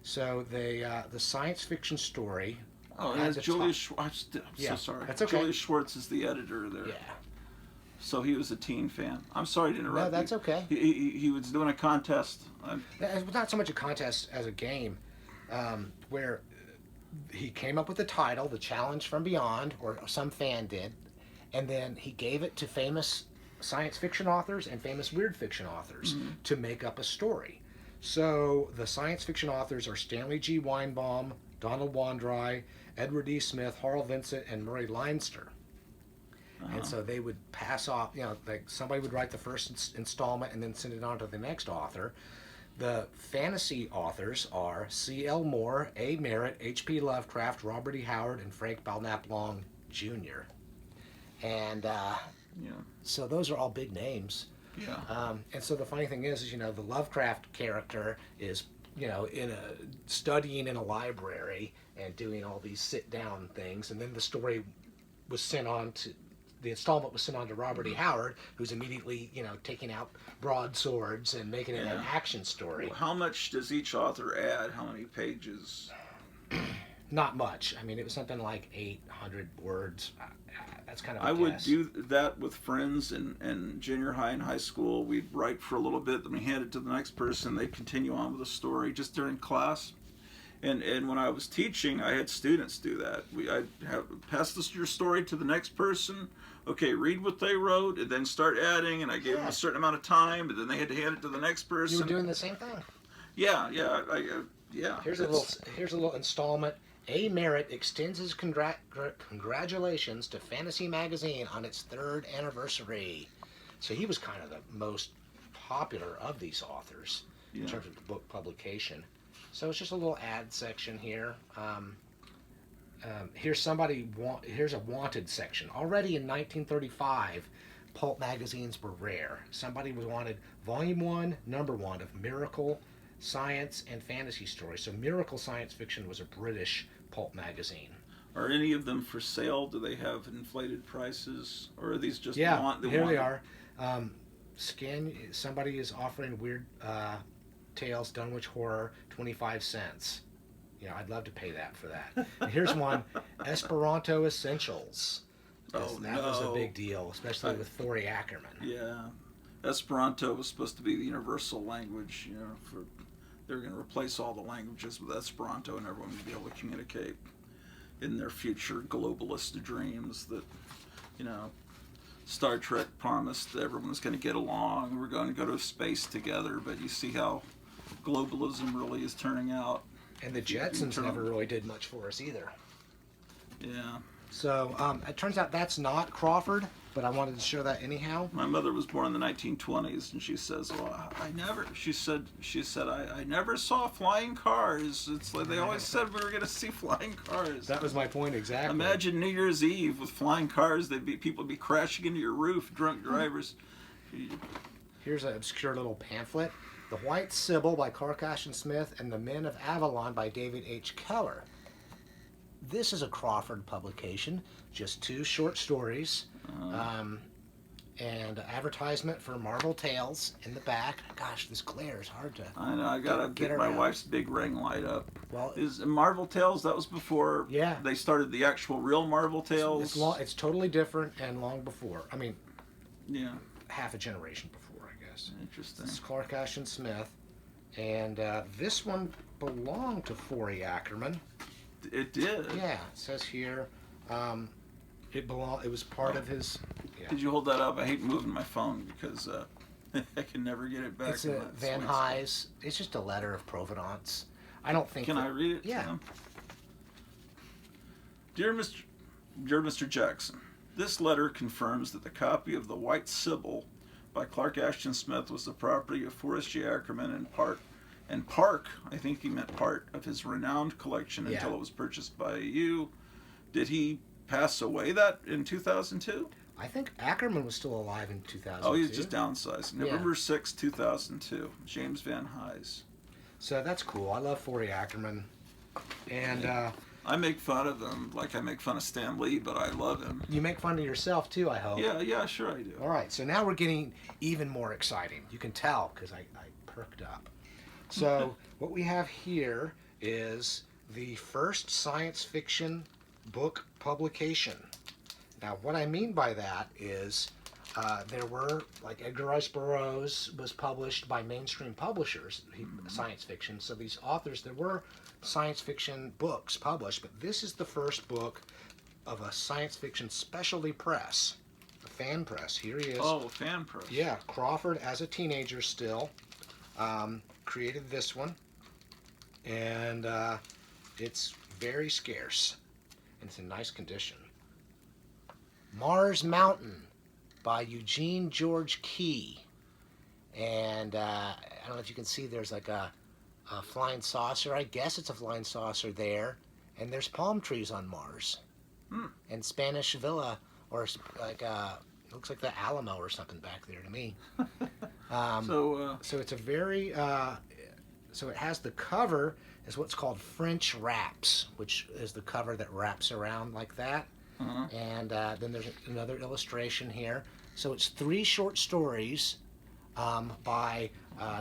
So the science fiction story. Oh, has and a Julius top- Schwartz. I'm Yeah, so sorry. that's okay. Julius Schwartz is the editor there. Yeah. So he was a teen fan. I'm sorry to interrupt. No, that's you. okay. He was doing a contest. It was not so much a contest as a game, where he came up with the title, The Challenge from Beyond, or some fan did, and then he gave it to famous science fiction authors and famous weird fiction authors to make up a story. So the science fiction authors are Stanley G. Weinbaum, Donald Wandry, Edward E. Smith, Harl Vincent, and Murray Leinster. And so they would pass off, like somebody would write the first installment and then send it on to the next author. The fantasy authors are C.L. Moore, A. Merritt, H.P. Lovecraft, Robert E. Howard, and Frank Belknap Long Jr. And Yeah. so those are all big names. Yeah. And so the funny thing is, the Lovecraft character is, studying in a library and doing all these sit-down things, and then the installment was sent on to Robert E. Howard, who's immediately, taking out broadswords and making it an action story. Well, how much does each author add? How many pages? Not much. I mean, it was something like 800 words. That's kind of a I guess. would do that with friends in junior high and high school. We'd write for a little bit, then we hand it to the next person. They'd continue on with the story just during class. And when I was teaching, I had students do that. I'd pass your story to the next person. Okay, read what they wrote, and then start adding. And I gave them a certain amount of time, and then they had to hand it to the next person. You were doing the same thing. Yeah. Here's a little installment. A. Merritt extends his congratulations to Fantasy Magazine on its 3rd anniversary. So he was kind of the most popular of these authors in terms of the book publication. So it's just a little ad section here. Here's a wanted section. Already in 1935, pulp magazines were rare. Somebody wanted Volume 1, Number 1 of Miracle, Science, and Fantasy Stories. So Miracle Science Fiction was a British pulp magazine. Are any of them for sale? Do they have inflated prices, or are these just Here they are. Somebody is offering Weird Tales Dunwich Horror 25 cents. I'd love to pay that for that. And here's one, Esperanto Essentials. That was a big deal, especially with Thori Ackerman. Yeah, Esperanto was supposed to be the universal language. They were going to replace all the languages with Esperanto, and everyone would be able to communicate in their future globalist dreams that, Star Trek promised that everyone was going to get along. We're going to go to space together, but you see how globalism really is turning out. And the Jetsons never really did much for us either. Yeah. So it turns out that's not Crawford, but I wanted to show that anyhow. My mother was born in the 1920s, and she says, "Well, I never." She said, I never saw flying cars. It's like they always said we were going to see flying cars. That was my point exactly. Imagine New Year's Eve with flying cars. People would be crashing into your roof, drunk drivers. Here's an obscure little pamphlet: "The White Sibyl" by Clark Ashton Smith and "The Men of Avalon" by David H. Keller. This is a Crawford publication, just 2 short stories, and advertisement for Marvel Tales in the back. Gosh, this glare is hard to. I know. I gotta get my wife's big ring light up. Well, is Marvel Tales? That was before. Yeah. They started the actual real Marvel Tales. It's totally different and long before. I mean. Yeah. Half a generation before, I guess. Interesting. This is Clark Ashton Smith, and this one belonged to Thori Ackerman. It did. Yeah, it says here, it was part of his. Yeah. Did you hold that up? I hate moving my phone because I can never get it back. It's a Van Hise. It's just a letter of provenance. I don't think. Can I read it? Yeah. Dear Mr. Jackson, this letter confirms that the copy of The White Sibyl by Clark Ashton Smith was the property of Forrest J. Ackerman and Park, I think he meant part of his renowned collection until it was purchased by you. Did he pass away in 2002? I think Ackerman was still alive in 2002. Oh, he's just downsized. November 6, 2002. James Van Hise. So that's cool. I love Thori Ackerman. And I make fun of him like I make fun of Stan Lee, but I love him. You make fun of yourself too, I hope. Yeah, sure I do. All right, so now we're getting even more exciting. You can tell because I perked up. So what we have here is the first science fiction book publication. Now what I mean by that is there were, like Edgar Rice Burroughs was published by mainstream publishers, science fiction. So these authors, there were science fiction books published, but this is the first book of a science fiction specialty press, a fan press. Here he is. Oh, a fan press. Yeah, Crawford as a teenager still. Created this one, and it's very scarce, and it's in nice condition. Mars Mountain by Eugene George Key, And I don't know if you can see, there's like a flying saucer. I guess it's a flying saucer there. And there's palm trees on Mars. And Spanish Villa, or like looks like the Alamo or something back there to me. So it's a very so it has the cover is what's called French wraps, which is the cover that wraps around like that. And then there's another illustration here. So it's 3 short stories by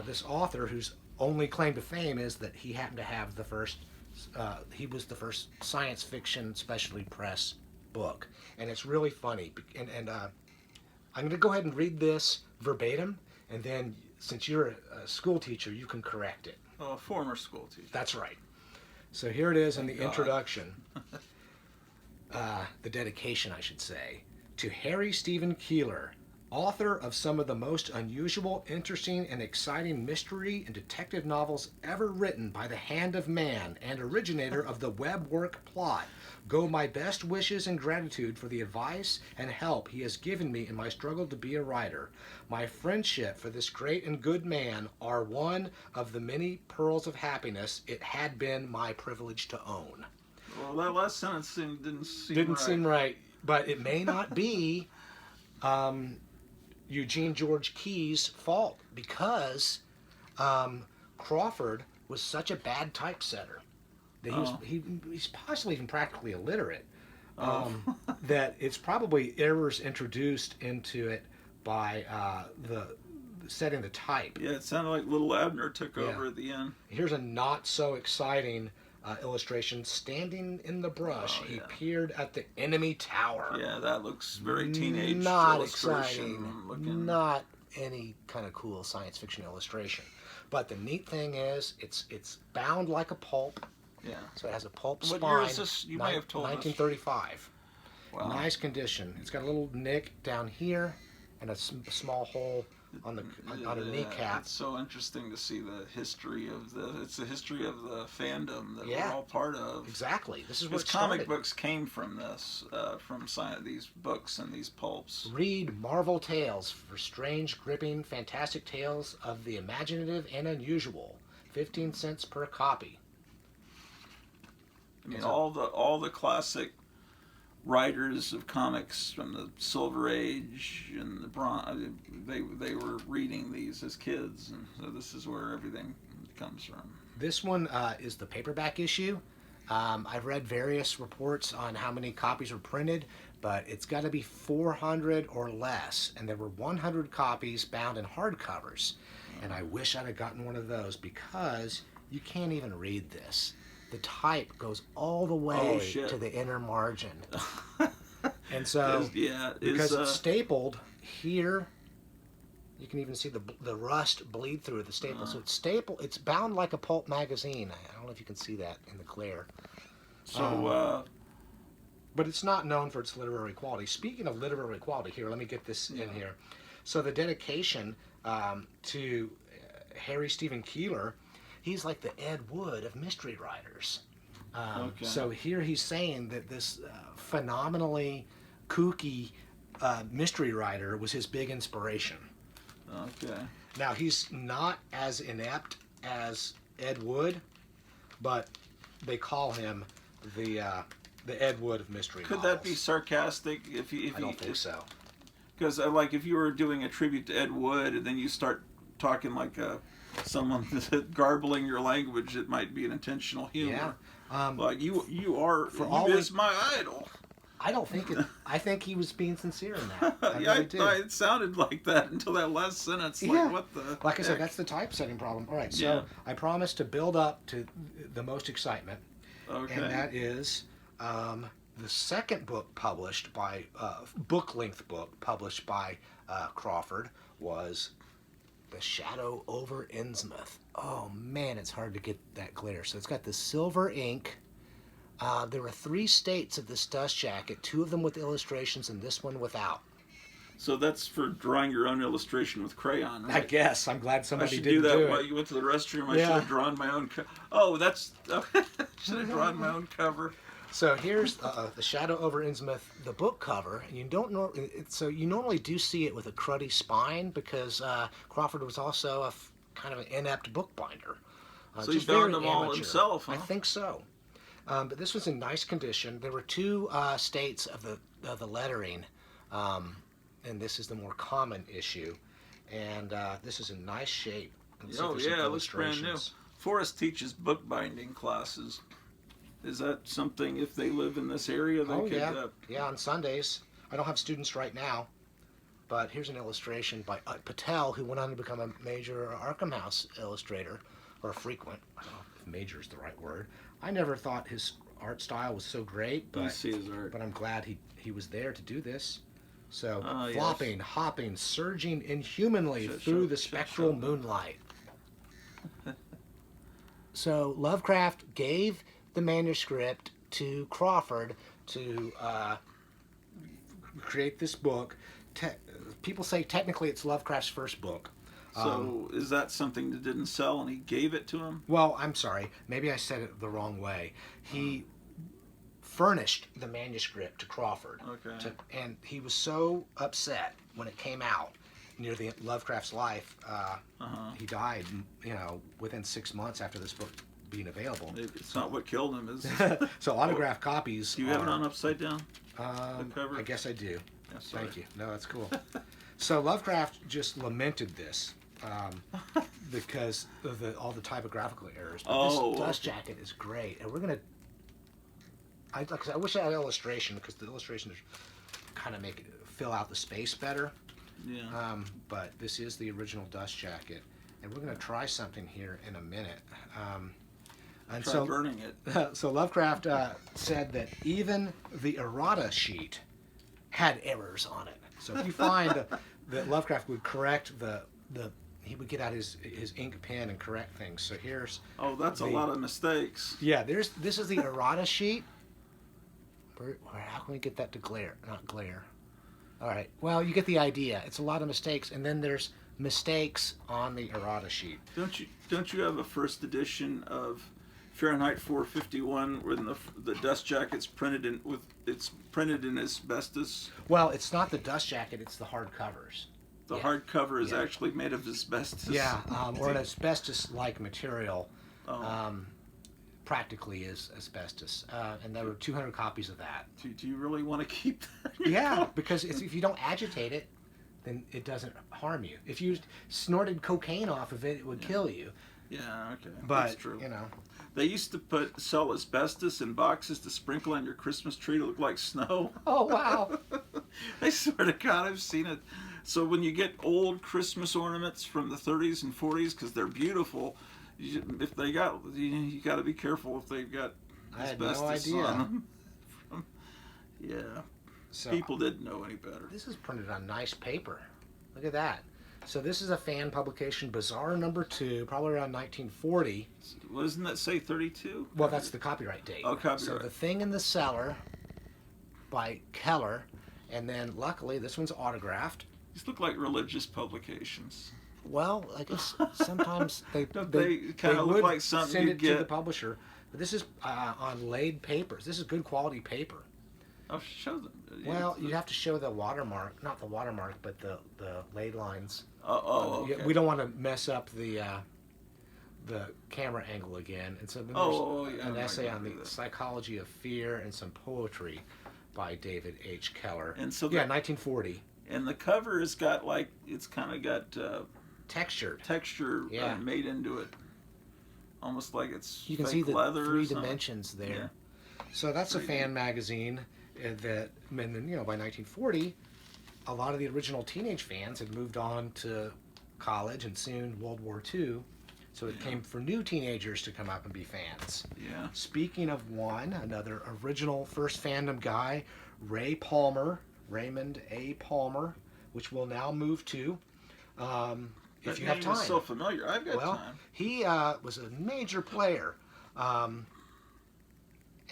this author whose only claim to fame is that he happened to have the first. He was the first science fiction specialty press book, and it's really funny. And I'm going to go ahead and read this verbatim, and then since you're a school teacher, you can correct it. Oh, a former school teacher. That's right. So here it is in the introduction. The dedication, I should say, to Harry Stephen Keeler, author of some of the most unusual, interesting, and exciting mystery and detective novels ever written by the hand of man, and originator of the webwork plot. Go my best wishes and gratitude for the advice and help he has given me in my struggle to be a writer. My friendship for this great and good man are one of the many pearls of happiness it had been my privilege to own. Well, that last sentence didn't seem right, but it may not be Eugene George Key's fault, because Crawford was such a bad typesetter that he's possibly even practically illiterate. That it's probably errors introduced into it by the setting the type. Yeah, it sounded like little Abner took over at the end. Here's a not so exciting illustration. Standing in the brush, he peered at the enemy tower. Yeah, that looks very teenage. Not exciting. Not any kind of cool science fiction illustration. But the neat thing is, it's bound like a pulp. Yeah. So it has a pulp spine. What year is this? You may have told us. 1935. Wow. Nice condition. It's got a little nick down here and a small hole on the kneecap. It's so interesting to see the history of it's the history of the fandom that we're all part of. Exactly. This is where comic books came from this, from these books and these pulps. Read Marvel Tales for strange, gripping, fantastic tales of the imaginative and unusual. 15 cents per copy. I mean, all the classic writers of comics from the Silver Age and the Bronze, they were reading these as kids, and so this is where everything comes from. This one is the paperback issue. I've read various reports on how many copies were printed, but it's got to be 400 or less, and there were 100 copies bound in hardcovers, and I wish I'd have gotten one of those, because you can't even read this. The type goes all the way to the inner margin. And so, because it's stapled here, you can even see the rust bleed through the staple. So it's stapled, it's bound like a pulp magazine. I don't know if you can see that in the glare. So, but it's not known for its literary quality. Speaking of literary quality, here, let me get this in here. So the dedication to Harry Stephen Keeler, he's like the Ed Wood of mystery writers. So here he's saying that this phenomenally kooky mystery writer was his big inspiration. Okay. Now, he's not as inept as Ed Wood, but they call him the Ed Wood of mystery novels. Could that be sarcastic? I don't think so. Because like if you were doing a tribute to Ed Wood and then you start talking like someone garbling your language, it might be an intentional humor. Yeah. Like you is my idol. I don't think it. I think he was being sincere in that. It sounded like that until that last sentence. Like, what the Like I said, heck? that's the typesetting problem. All right, so I promised to build up to the most excitement. Okay. And that is the second book published by, book-length book published by Crawford was The Shadow over Innsmouth. Oh, man, it's hard to get that clear. So it's got the silver ink. There were 3 states of this dust jacket, 2 of them with illustrations and this one without. So that's for drawing your own illustration with crayon, right? I guess. I'm glad somebody did do that it. while you went to the restroom. I should have drawn my own should have drawn my own cover. So here's The Shadow over Innsmouth, the book cover. And you don't know, so you normally do see it with a cruddy spine because Crawford was also kind of an inept bookbinder. So he found them all himself, huh? I think so. But this was in nice condition. There were two states of the lettering, and this is the more common issue. And this is in nice shape. Oh yeah, it looks brand new. Forrest teaches bookbinding classes. Is that something, if they live in this area, they could... Yeah. Yeah, on Sundays. I don't have students right now, but here's an illustration by Patel, who went on to become a major Arkham House illustrator, or a frequent. I don't know if major is the right word. I never thought his art style was so great, but, see his art. But I'm glad he was there to do this. So, flopping, yes. Hopping, surging inhumanly through the spectral moonlight. So Lovecraft gave the manuscript to Crawford to create this book. People say technically it's Lovecraft's first book. So is that something that didn't sell and he gave it to him? Well, I'm sorry. Maybe I said it the wrong way. He furnished the manuscript to Crawford. Okay. And he was so upset when it came out near the Lovecraft's life. He died, within 6 months after this book being available. Maybe it's not what killed him. Is So autographed copies. Do you have it on upside down? The cover? I guess I do. Yeah, Thank you. No, that's cool. So Lovecraft just lamented this because of all the typographical errors. But this dust jacket is great, and we're gonna. I wish I had an illustration because the illustrations kind of make it fill out the space better. Yeah. But this is the original dust jacket, and we're gonna try something here in a minute. And Try burning it. So Lovecraft said that even the errata sheet had errors on it. So if you find that Lovecraft would correct he would get out his ink pen and correct things. So here's that's a lot of mistakes. Yeah, this is the errata sheet. How can we get that to glare? Not glare. All right. Well, you get the idea. It's a lot of mistakes, and then there's mistakes on the errata sheet. Don't you have a first edition of Fahrenheit 451 when the dust jacket's printed in asbestos? Well, it's not the dust jacket; it's the hard covers. The hard cover is actually made of asbestos. Yeah, or an asbestos-like material. Practically is asbestos, and there were 200 copies of that. Do you really want to keep that? Yeah, because if you don't agitate it, then it doesn't harm you. If you snorted cocaine off of it, it would kill you. Yeah, okay. But, that's true. They used to sell asbestos in boxes to sprinkle on your Christmas tree to look like snow. Oh, wow. I swear to God, I've seen it. So when you get old Christmas ornaments from the 30s and 40s, because they're beautiful, if they got, you got to be careful if they've got asbestos on them. Yeah. So people didn't know any better. This is printed on nice paper. Look at that. So this is a fan publication, Bazaar #2, probably around 1940. Well, doesn't that say 32? Well, that's the copyright date. Oh, copyright. So The Thing in the Cellar by Keller, and then luckily this one's autographed. These look like religious publications. Well, I guess sometimes they kind of look like something send you it get to the publisher. But this is on laid papers. This is good quality paper. I'll show them. Well, you have to show the watermark, not the watermark, but the laid lines. Okay. We don't want to mess up the camera angle again. And so then there's an essay on the psychology of fear and some poetry by David H. Keller. And so 1940. And the cover has got it's kind of got texture made into it, almost like it's you can fake see the leather 3 dimensions there. Yeah. So that's a fan magazine that, and then by 1940, a lot of the original teenage fans had moved on to college and soon World War II. So it came for new teenagers to come up and be fans. Yeah. Speaking of another original first fandom guy, Raymond A. Palmer, which we'll now move to. If you have time. Is so familiar. I've got time. He was a major player.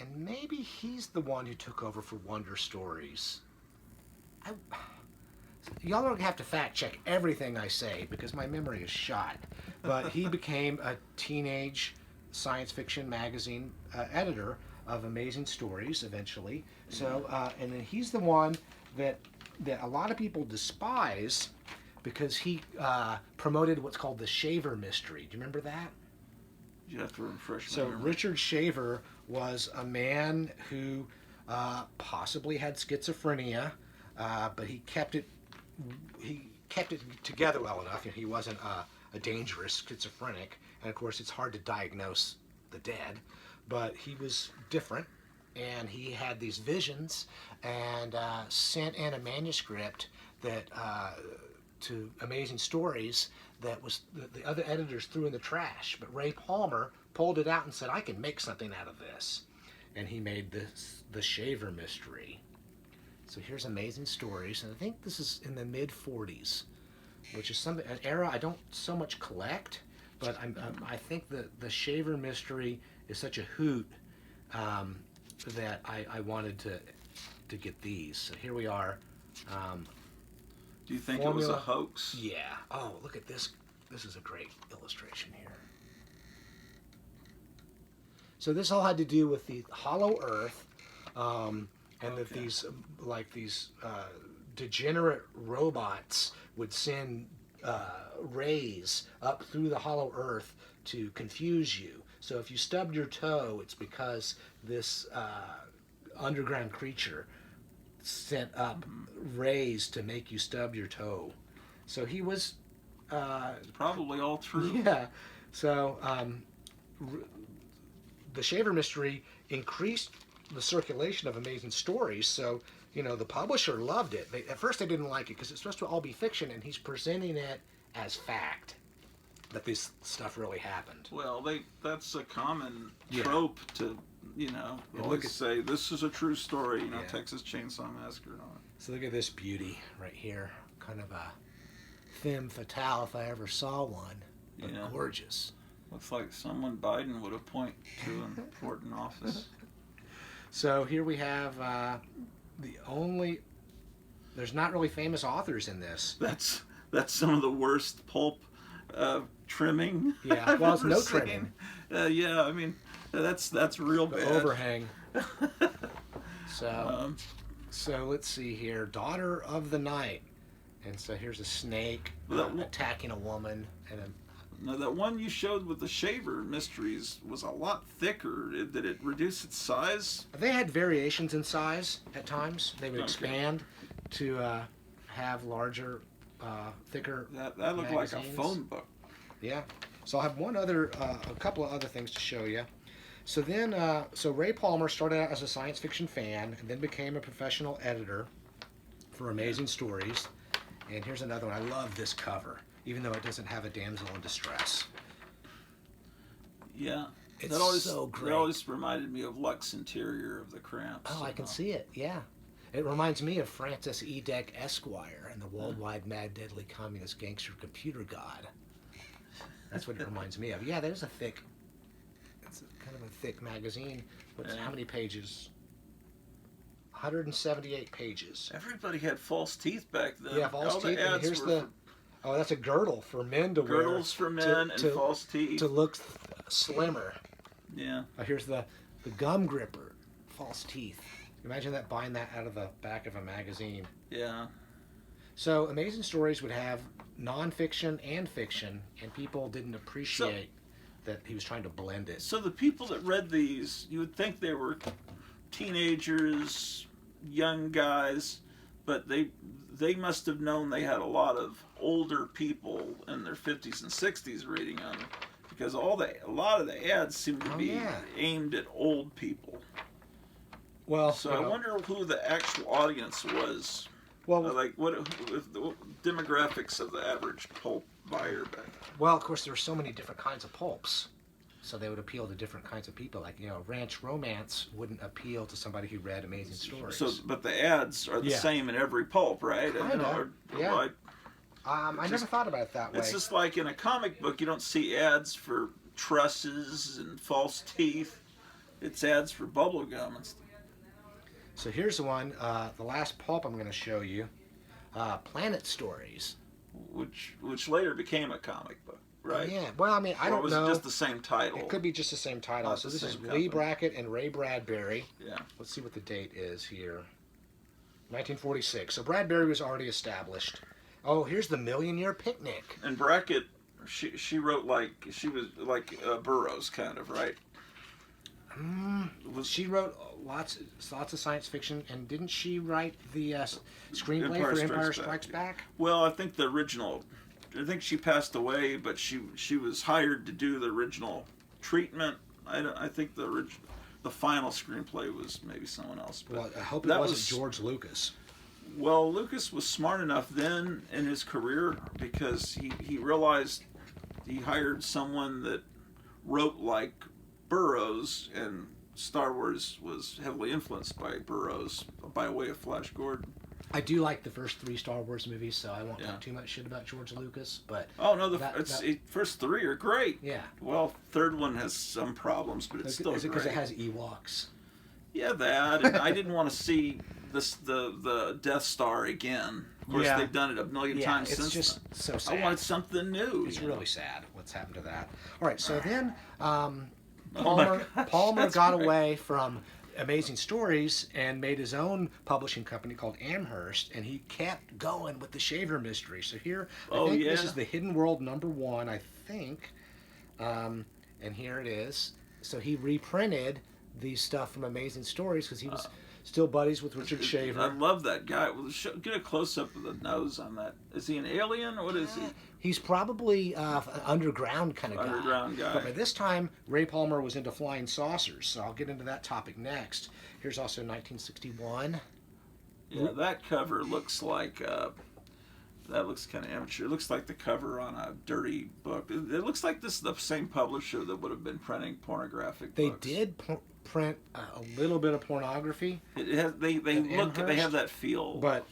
And maybe he's the one who took over for Wonder Stories. Y'all don't have to fact check everything I say because my memory is shot. But he became a teenage science fiction magazine editor of Amazing Stories eventually. So, and then he's the one that a lot of people despise because he promoted what's called the Shaver Mystery. Do you remember that? You have to refresh my So memory. Richard Shaver was a man who possibly had schizophrenia, but he kept it together well enough. He wasn't a dangerous schizophrenic, and of course it's hard to diagnose the dead, but he was different, and he had these visions, and sent in a manuscript that to Amazing Stories that was the other editors threw in the trash, but Ray Palmer pulled it out and said, I can make something out of this, and he made the Shaver Mystery. So here's Amazing Stories, and I think this is in the mid-40s, which is an era I don't so much collect, but I think the Shaver Mystery is such a hoot that I wanted to get these. So here we are. Do you think Formula. it was a hoax? Yeah. Oh, look at this. This is a great illustration here. So this all had to do with the hollow earth, and that these degenerate robots would send rays up through the hollow earth to confuse you. So if you stubbed your toe, it's because this underground creature sent up rays to make you stub your toe. So he was It's probably all true. yeah. So the Shaver Mystery increased the circulation of Amazing Stories. So, the publisher loved it. At first they didn't like it because it's supposed to all be fiction, and he's presenting it as fact that this stuff really happened. Well, that's a common Yeah. trope to, always at- say, this is a true story, Yeah. Texas Chainsaw Massacre and all that. So look at this beauty right here. Kind of a femme fatale if I ever saw one. But Yeah. gorgeous. Looks like someone Biden would appoint to an important office. So here we have there's not really famous authors in this. That's some of the worst pulp trimming. Yeah, I've well, it's ever no seen. trimming. Yeah, I mean, that's real The bad. overhang. So, so let's see here. Daughter of the Night. And so here's a snake attacking a woman. Now, that one you showed with the Shaver Mysteries was a lot thicker. Did it reduce its size? They had variations in size at times. They would Okay. expand to have larger, thicker That looked like a magazines. phone book. Yeah. So I have a couple of other things to show you. So then, so Ray Palmer started out as a science fiction fan and then became a professional editor for Amazing Stories. And here's another one. I love this cover, even though it doesn't have a damsel in distress. Yeah. It's that always, so great. That always reminded me of Lux Interior of the Cramps. Oh, I can see it. Yeah. It reminds me of Francis E. Deck Esquire and the Worldwide Mad Deadly Communist Gangster Computer God. That's what it reminds me of. Yeah, there's it's kind of a thick magazine. How many pages? 178 pages. Everybody had false teeth back then. Yeah, false All the teeth. And ads here's were oh, that's a girdle for men to wear. girdles for men and false teeth. To look slimmer. Yeah. Here's the gum gripper, false teeth. Imagine that, buying that out of the back of a magazine. Yeah. So Amazing Stories would have nonfiction and fiction, and people didn't appreciate that he was trying to blend it. So the people that read these, you would think they were teenagers, young guys, but they must have known they had a lot of older people in their 50s and 60s reading them, because a lot of the ads seem to be aimed at old people. Well, So I wonder who the actual audience was. Well, Like what the demographics of the average pulp buyer back then. Well, of course, there were so many different kinds of pulps, so they would appeal to different kinds of people. Like, ranch romance wouldn't appeal to somebody who read Amazing Stories. So, but the ads are the same in every pulp, right? Kinda, yeah. Like, I never thought about it that way. it's just like in a comic book, you don't see ads for trusses and false teeth. It's ads for bubble gum and stuff. So here's the one, the last pulp I'm going to show you, Planet Stories. Which later became a comic book. right? Yeah. Well, I mean, I Or don't was know. it just the same title? It could be just the same title. Not So the this is same Lee company. Brackett and Ray Bradbury. Yeah. Let's see what the date is here. 1946. So Bradbury was already established. Oh, here's the Million Year Picnic. And Brackett, she wrote she was like Burroughs kind of, right? She wrote lots of science fiction, and didn't she write the screenplay for Empire Strikes Back? Well, I think the original. I think she passed away, but she was hired to do the original treatment. I think the final screenplay was maybe someone else. But Well, I hope it wasn't George Lucas. Well, Lucas was smart enough then in his career because he realized he hired someone that wrote like Burroughs, and Star Wars was heavily influenced by Burroughs by way of Flash Gordon. I do like the first 3 Star Wars movies, so I won't talk too much shit about George Lucas. But oh no, first 3 are great. Yeah. Well, third one has some problems, but it's still Is it great. because it has Ewoks? Yeah, that. And I didn't want to see the Death Star again. Of course, they've done it a million times since. It's just then. so sad. I wanted something new. It's really sad what's happened to that. All right, so then Oh Palmer got away from Amazing Stories and made his own publishing company called Amherst, and he kept going with the Shaver mystery. So here, I think this is the Hidden World #1, I think, and here it is. So he reprinted the stuff from Amazing Stories because he was still buddies with Richard Shaver. I love that guy. Well, get a close up of the nose on that. Is he an alien? What is he? He's probably an underground kind of guy. Underground guy. But by this time, Ray Palmer was into flying saucers, so I'll get into that topic next. Here's also 1961. Yeah, that cover looks like that looks kind of amateur. It looks like the cover on a dirty book. It looks like this is the same publisher that would have been printing pornographic books. They did print a little bit of pornography. It has, they look. They have that feel. But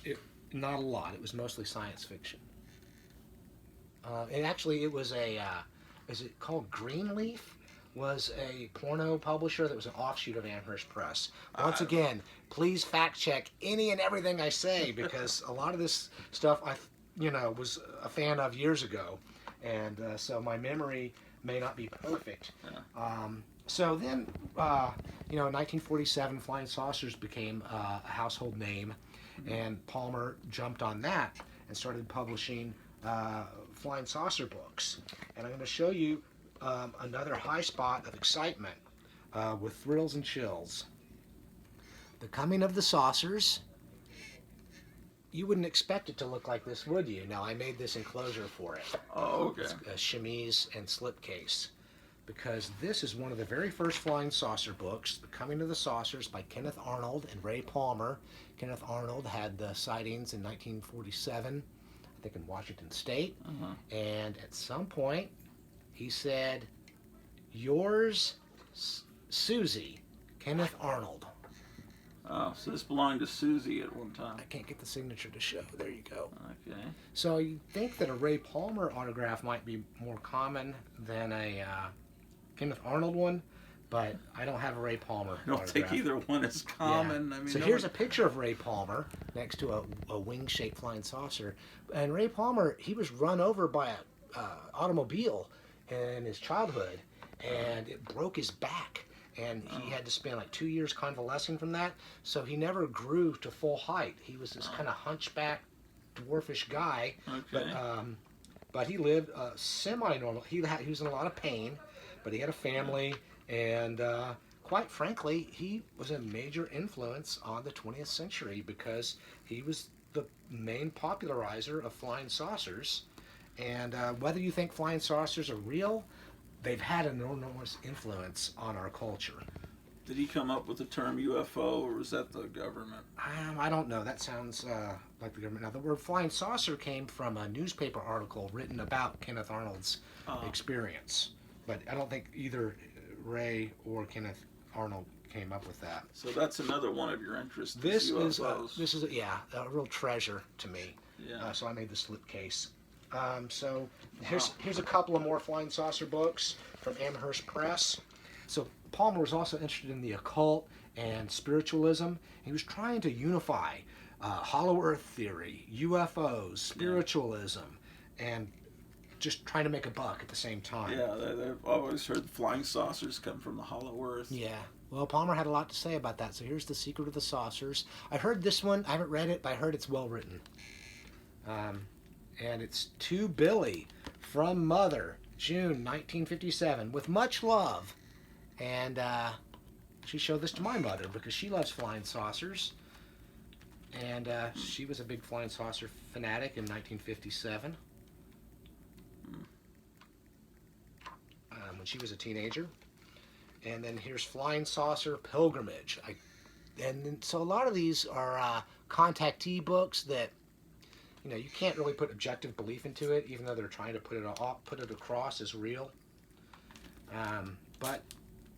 not a lot. It was mostly science fiction. And actually, it was is it called Greenleaf? Was a porno publisher that was an offshoot of Amherst Press. Once again, please fact check any and everything I say, because a lot of this stuff I was a fan of years ago, and so my memory may not be perfect. So then, in 1947, flying saucers became a household name, and Palmer jumped on that and started publishing flying saucer books. And I'm going to show you another high spot of excitement with thrills and chills. The Coming of the Saucers. You wouldn't expect it to look like this, would you? Now, I made this enclosure for it. Oh, okay. It's a chemise and slipcase, because this is one of the very first flying saucer books, The Coming of the Saucers by Kenneth Arnold and Ray Palmer. Kenneth Arnold had the sightings in 1947, I think in Washington State, and at some point he said, "Yours, Susie, Kenneth Arnold." Oh, so this belonged to Susie at one time. I can't get the signature to show. There you go. Okay. So you'd think that a Ray Palmer autograph might be more common than a Kenneth Arnold one, but I don't have a Ray Palmer I don't autograph. think either one is common. Yeah. I mean, So here's a picture of Ray Palmer next to a wing-shaped flying saucer. And Ray Palmer, he was run over by a automobile in his childhood, and it broke his back. And he had to spend like 2 years convalescing from that, so he never grew to full height. He was this kind of hunchback, dwarfish guy, but he lived semi-normal. He was in a lot of pain, but he had a family, and quite frankly, he was a major influence on the 20th century because he was the main popularizer of flying saucers. And whether you think flying saucers are real, they've had an enormous influence on our culture. Did he come up with the term UFO, or was that the government? I don't know. That sounds like the government. Now, the word flying saucer came from a newspaper article written about Kenneth Arnold's experience. But I don't think either Ray or Kenneth Arnold came up with that. So that's another one of your interests. This UFOs. is a real treasure to me. Yeah. So I made the slipcase. So here's a couple of more flying saucer books from Amherst Press. So Palmer was also interested in the occult and spiritualism. He was trying to unify hollow earth theory, UFOs, spiritualism, and just trying to make a buck at the same time. Yeah, they've always heard flying saucers come from the hollow earth. Yeah. Well, Palmer had a lot to say about that. So here's The Secret of the Saucers. I heard this one. I haven't read it, but I heard it's well written. And it's To Billy from Mother, June 1957, with much love. And she showed this to my mother because she loves flying saucers. And she was a big flying saucer fanatic in 1957. When she was a teenager. And then here's Flying Saucer Pilgrimage. So a lot of these are contactee books that, you know, you can't really put objective belief into it, even though they're trying to put it across as real. But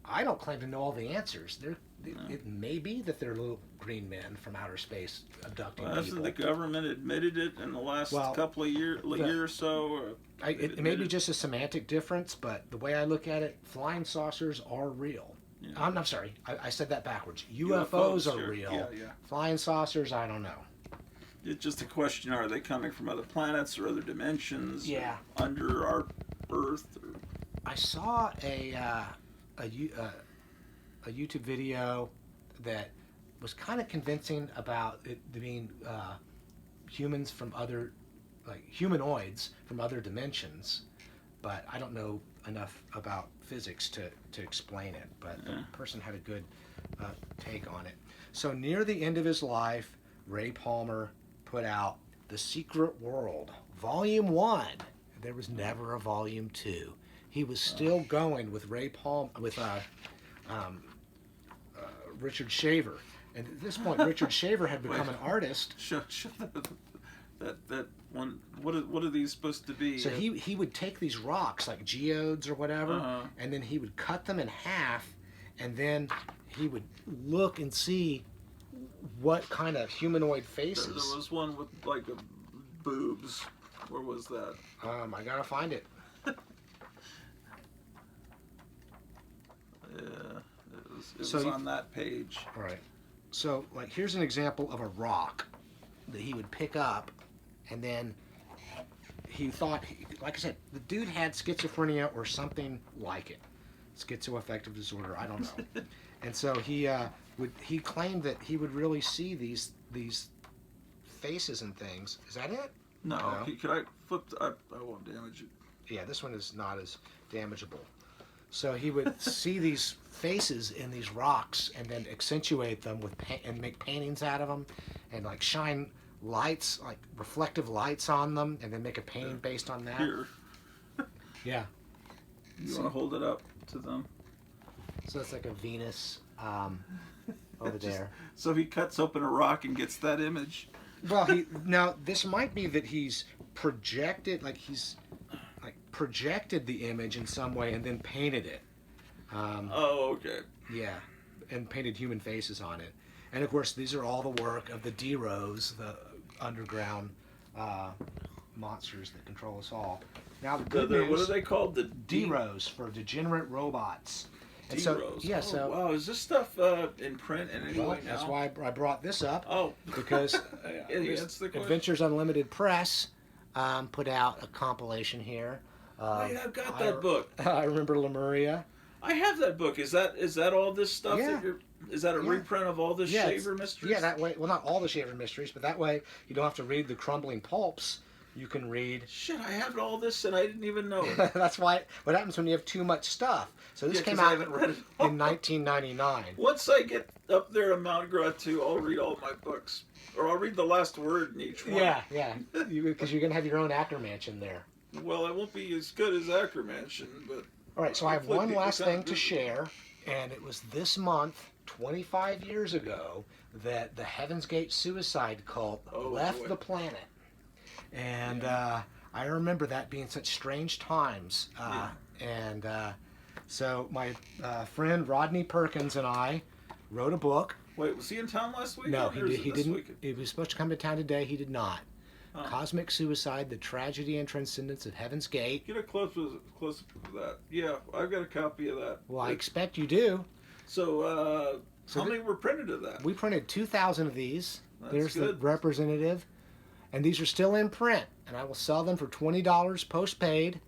I don't claim to know all the answers. It may be that they're little green men from outer space abducting people. Hasn't the government admitted it in the last couple of year or so? It may be just a semantic difference, but the way I look at it, flying saucers are real. Yeah. I'm sorry, I said that backwards. UFOs are real. Yeah. Flying saucers, I don't know. It's just a question: are they coming from other planets or other dimensions? Yeah. Or under our Earth. I saw a YouTube video that was kind of convincing about it being humans from other, like humanoids from other dimensions, but I don't know enough about physics to explain it. But the person had a good take on it. So near the end of his life, Ray Palmer put out The Secret World, Volume 1. There was never a Volume 2. He was still going with Richard Shaver. And at this point, Richard Shaver had become an artist. That one. What are these supposed to be? So he would take these rocks, like geodes or whatever, and then he would cut them in half, and then he would look and see what kind of humanoid faces. There was one with like boobs. Where was that? I gotta find it. Yeah, it was on that page. All right. So, like, here's an example of a rock that he would pick up, and then he thought, like I said, the dude had schizophrenia or something like it. Schizoaffective disorder, I don't know. And so he claimed that he would really see these faces and things. Is that it? No. Could I flip? I won't damage it. Yeah, this one is not as damageable. So he would see these faces in these rocks and then accentuate them and make paintings out of them, and like shine lights, like reflective lights on them, and then make a painting based on that. Here. Yeah. You want to hold it up to them? So it's like a Venus over there. So he cuts open a rock and gets that image. Well, now this might be that he's projected the image in some way and then painted it. Okay. Yeah, and painted human faces on it. And of course, these are all the work of the D-Rose, the underground monsters that control us all. Now, the good news, what are they called? The D-Rose, for degenerate robots. D-Rose. So, yeah, wow, is this stuff in print in any way now? That's why I brought this up. Oh. Because that's the question. Adventures Unlimited Press put out a compilation here. Wait, I've got that book. I remember Lemuria. I have that book. Is that all this stuff? Yeah. Is that a reprint of all the Shaver mysteries? Yeah, that way. Well, not all the Shaver mysteries, but that way you don't have to read the crumbling pulps. You can read. Shit, I have all this and I didn't even know it. That's why. What happens when you have too much stuff? So this came out in 1999. Once I get up there in Mount Gratu, I'll read all my books, or I'll read the last word in each one. Yeah, because you're gonna have your own Actor Mansion there. Well, it won't be as good as Actor Mansion, but. All right, so I have one last thing to share, and it was this month, 25 years ago, that the Heaven's Gate suicide cult left the planet. And I remember that being such strange times. And so my friend Rodney Perkins and I wrote a book. Wait, was he in town last week? No, he didn't. He was supposed to come to town today. He did not. Cosmic Suicide, the Tragedy and Transcendence of Heaven's Gate. Get a close to that. Yeah, I've got a copy of that. Well, I expect you do. So, how many were printed of that? We printed 2,000 of these. That's There's good. the representative. And these are still in print, and I will sell them for $20 postpaid.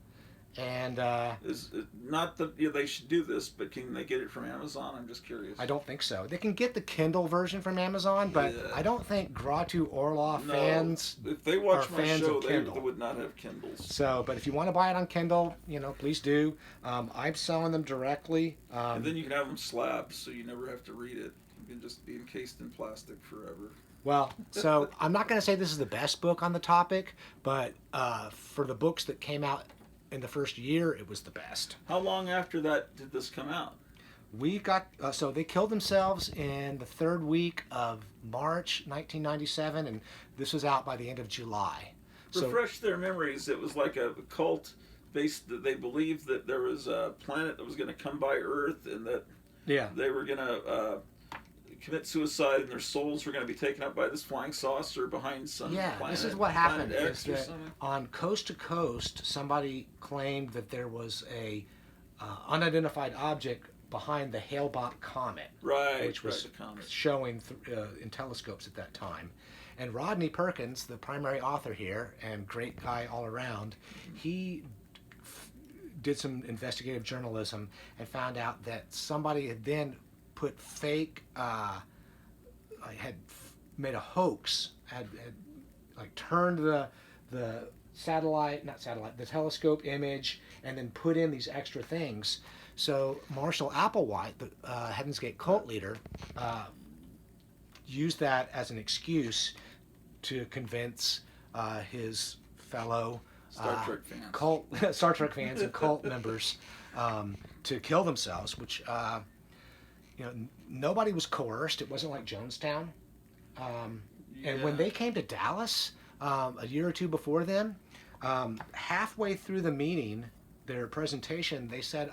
And Is it not that they should do this, but can they get it from Amazon? I'm just curious. I don't think so. They can get the Kindle version from Amazon, but Yeah. I don't think Gratu Orloff No, fans if they watch are my fans show, of they Kindle. would not have Kindles. So, but if you want to buy it on Kindle, please do. I'm selling them directly. And then you can have them slabs, so you never have to read it. You can just be encased in plastic forever. Well, so I'm not going to say this is the best book on the topic, but for the books that came out in the first year, it was the best. How long after that did this come out? We got so they killed themselves in the third week of March 1997, and this was out by the end of July. So, Refresh their memories. It was like a cult based that they believed that there was a planet that was going to come by Earth, and that yeah, they were going to commit suicide, and their souls were going to be taken up by this flying saucer behind some yeah. planet. This is what happened. Planet Is X or that something. on Coast to Coast, somebody claimed that there was a unidentified object behind the Hale-Bopp comet, Right, which was the comet. showing in telescopes at that time. And Rodney Perkins, the primary author here, and great guy all around, he did some investigative journalism and found out that somebody had then put fake, had made a hoax, had like turned the the telescope image, and then put in these extra things. So Marshall Applewhite, the Heaven's Gate cult leader, used that as an excuse to convince his fellow Star Trek fans. Star Trek fans and cult members to kill themselves, which nobody was coerced. It wasn't like Jonestown. And when they came to Dallas a year or two before then, halfway through the meeting, their presentation, they said,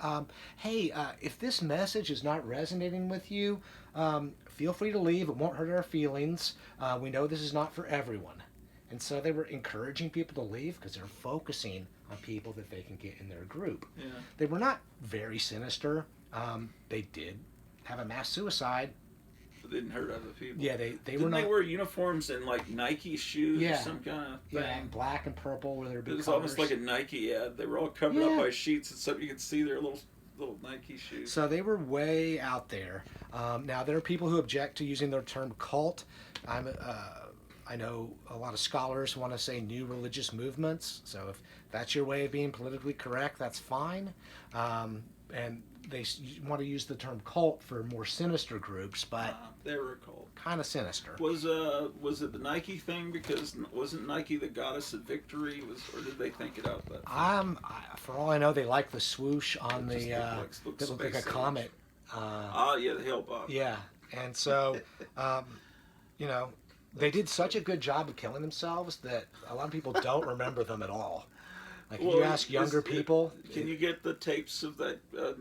hey, if this message is not resonating with you, feel free to leave. It won't hurt our feelings. We know this is not for everyone. And so they were encouraging people to leave because they're focusing on people that they can get in their group. Yeah. They were not very sinister. They did have a mass suicide. But they didn't hurt other people. Yeah, they Didn't were not. they wear uniforms and like Nike shoes or some kind of thing? Yeah, black and purple were their big It was colors. almost like a Nike ad. They were all covered up by sheets, except you could see their little Nike shoes. So they were way out there. Now there are people who object to using the term cult. I know a lot of scholars want to say new religious movements. So if that's your way of being politically correct, that's fine. And they want to use the term cult for more sinister groups, but they were a cult. Kind of sinister. Was it the Nike thing? Because wasn't Nike the goddess of victory? Or did they think it out that? For all I know, they like the swoosh on the that looked like a comet. Yeah, the Hale-Bopp. Yeah, and so they did such a good job of killing themselves that a lot of people don't remember them at all. Like, if you ask younger people... Can you get the tapes of that, the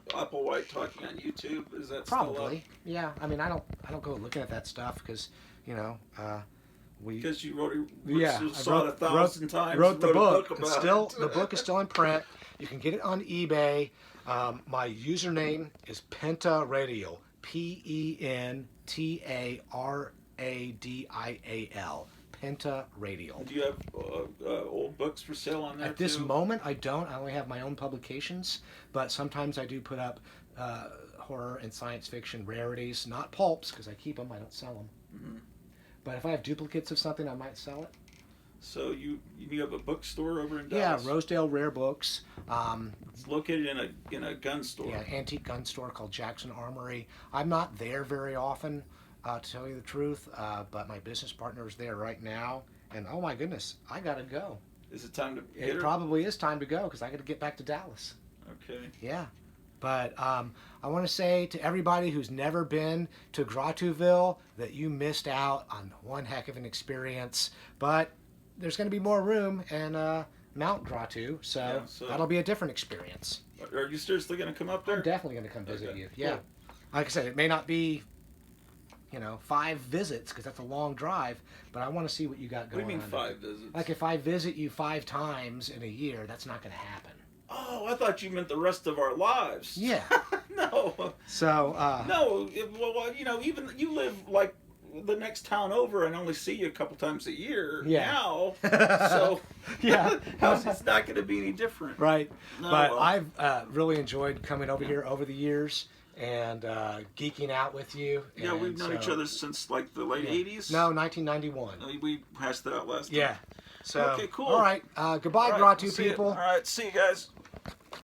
Applewhite talking on YouTube? Is that probably, still up? Yeah. I mean, I don't go looking at that stuff because, Because you wrote saw it 1,000 times. Wrote the book. About the book is still in print. You can get it on eBay. My username is Penta Radio. PENTARADIAL. Penta Radio. Do you have old books for sale on there? At this moment, I don't. I only have my own publications, but sometimes I do put up horror and science fiction rarities, not pulps, because I keep them. I don't sell them. Mm-hmm. But if I have duplicates of something, I might sell it. So you have a bookstore over in Dallas? Yeah, Rosedale Rare Books. It's located in a gun store. Yeah, antique gun store called Jackson Armory. I'm not there very often, to tell you the truth, but my business partner is there right now, and oh my goodness, I gotta go. Is it time to get It probably is time to go, because I gotta get back to Dallas. Okay. Yeah. But I want to say to everybody who's never been to Gratuville that you missed out on one heck of an experience. But there's going to be more room in Mount Gratu, so that'll be a different experience. Are you seriously going to come up there? I'm definitely going to come visit you. Yeah. Cool. Like I said, it may not be, 5 visits because that's a long drive, but I want to see what you got going on. What do you mean 5 visits? Like if I visit you 5 times in a year, that's not going to happen. Oh, I thought you meant the rest of our lives. Yeah. No. So. No. Well, even you live like the next town over and only see you a couple times a year now. So Yeah. it's not going to be any different. Right. No, But well. I've really enjoyed coming over here over the years and geeking out with you. Yeah, and we've known each other since like the late 80s. No, 1991. We passed that out last time. Yeah. So, Okay, cool. All right. Goodbye, All right, Gratu see ya. people. All right, see you guys.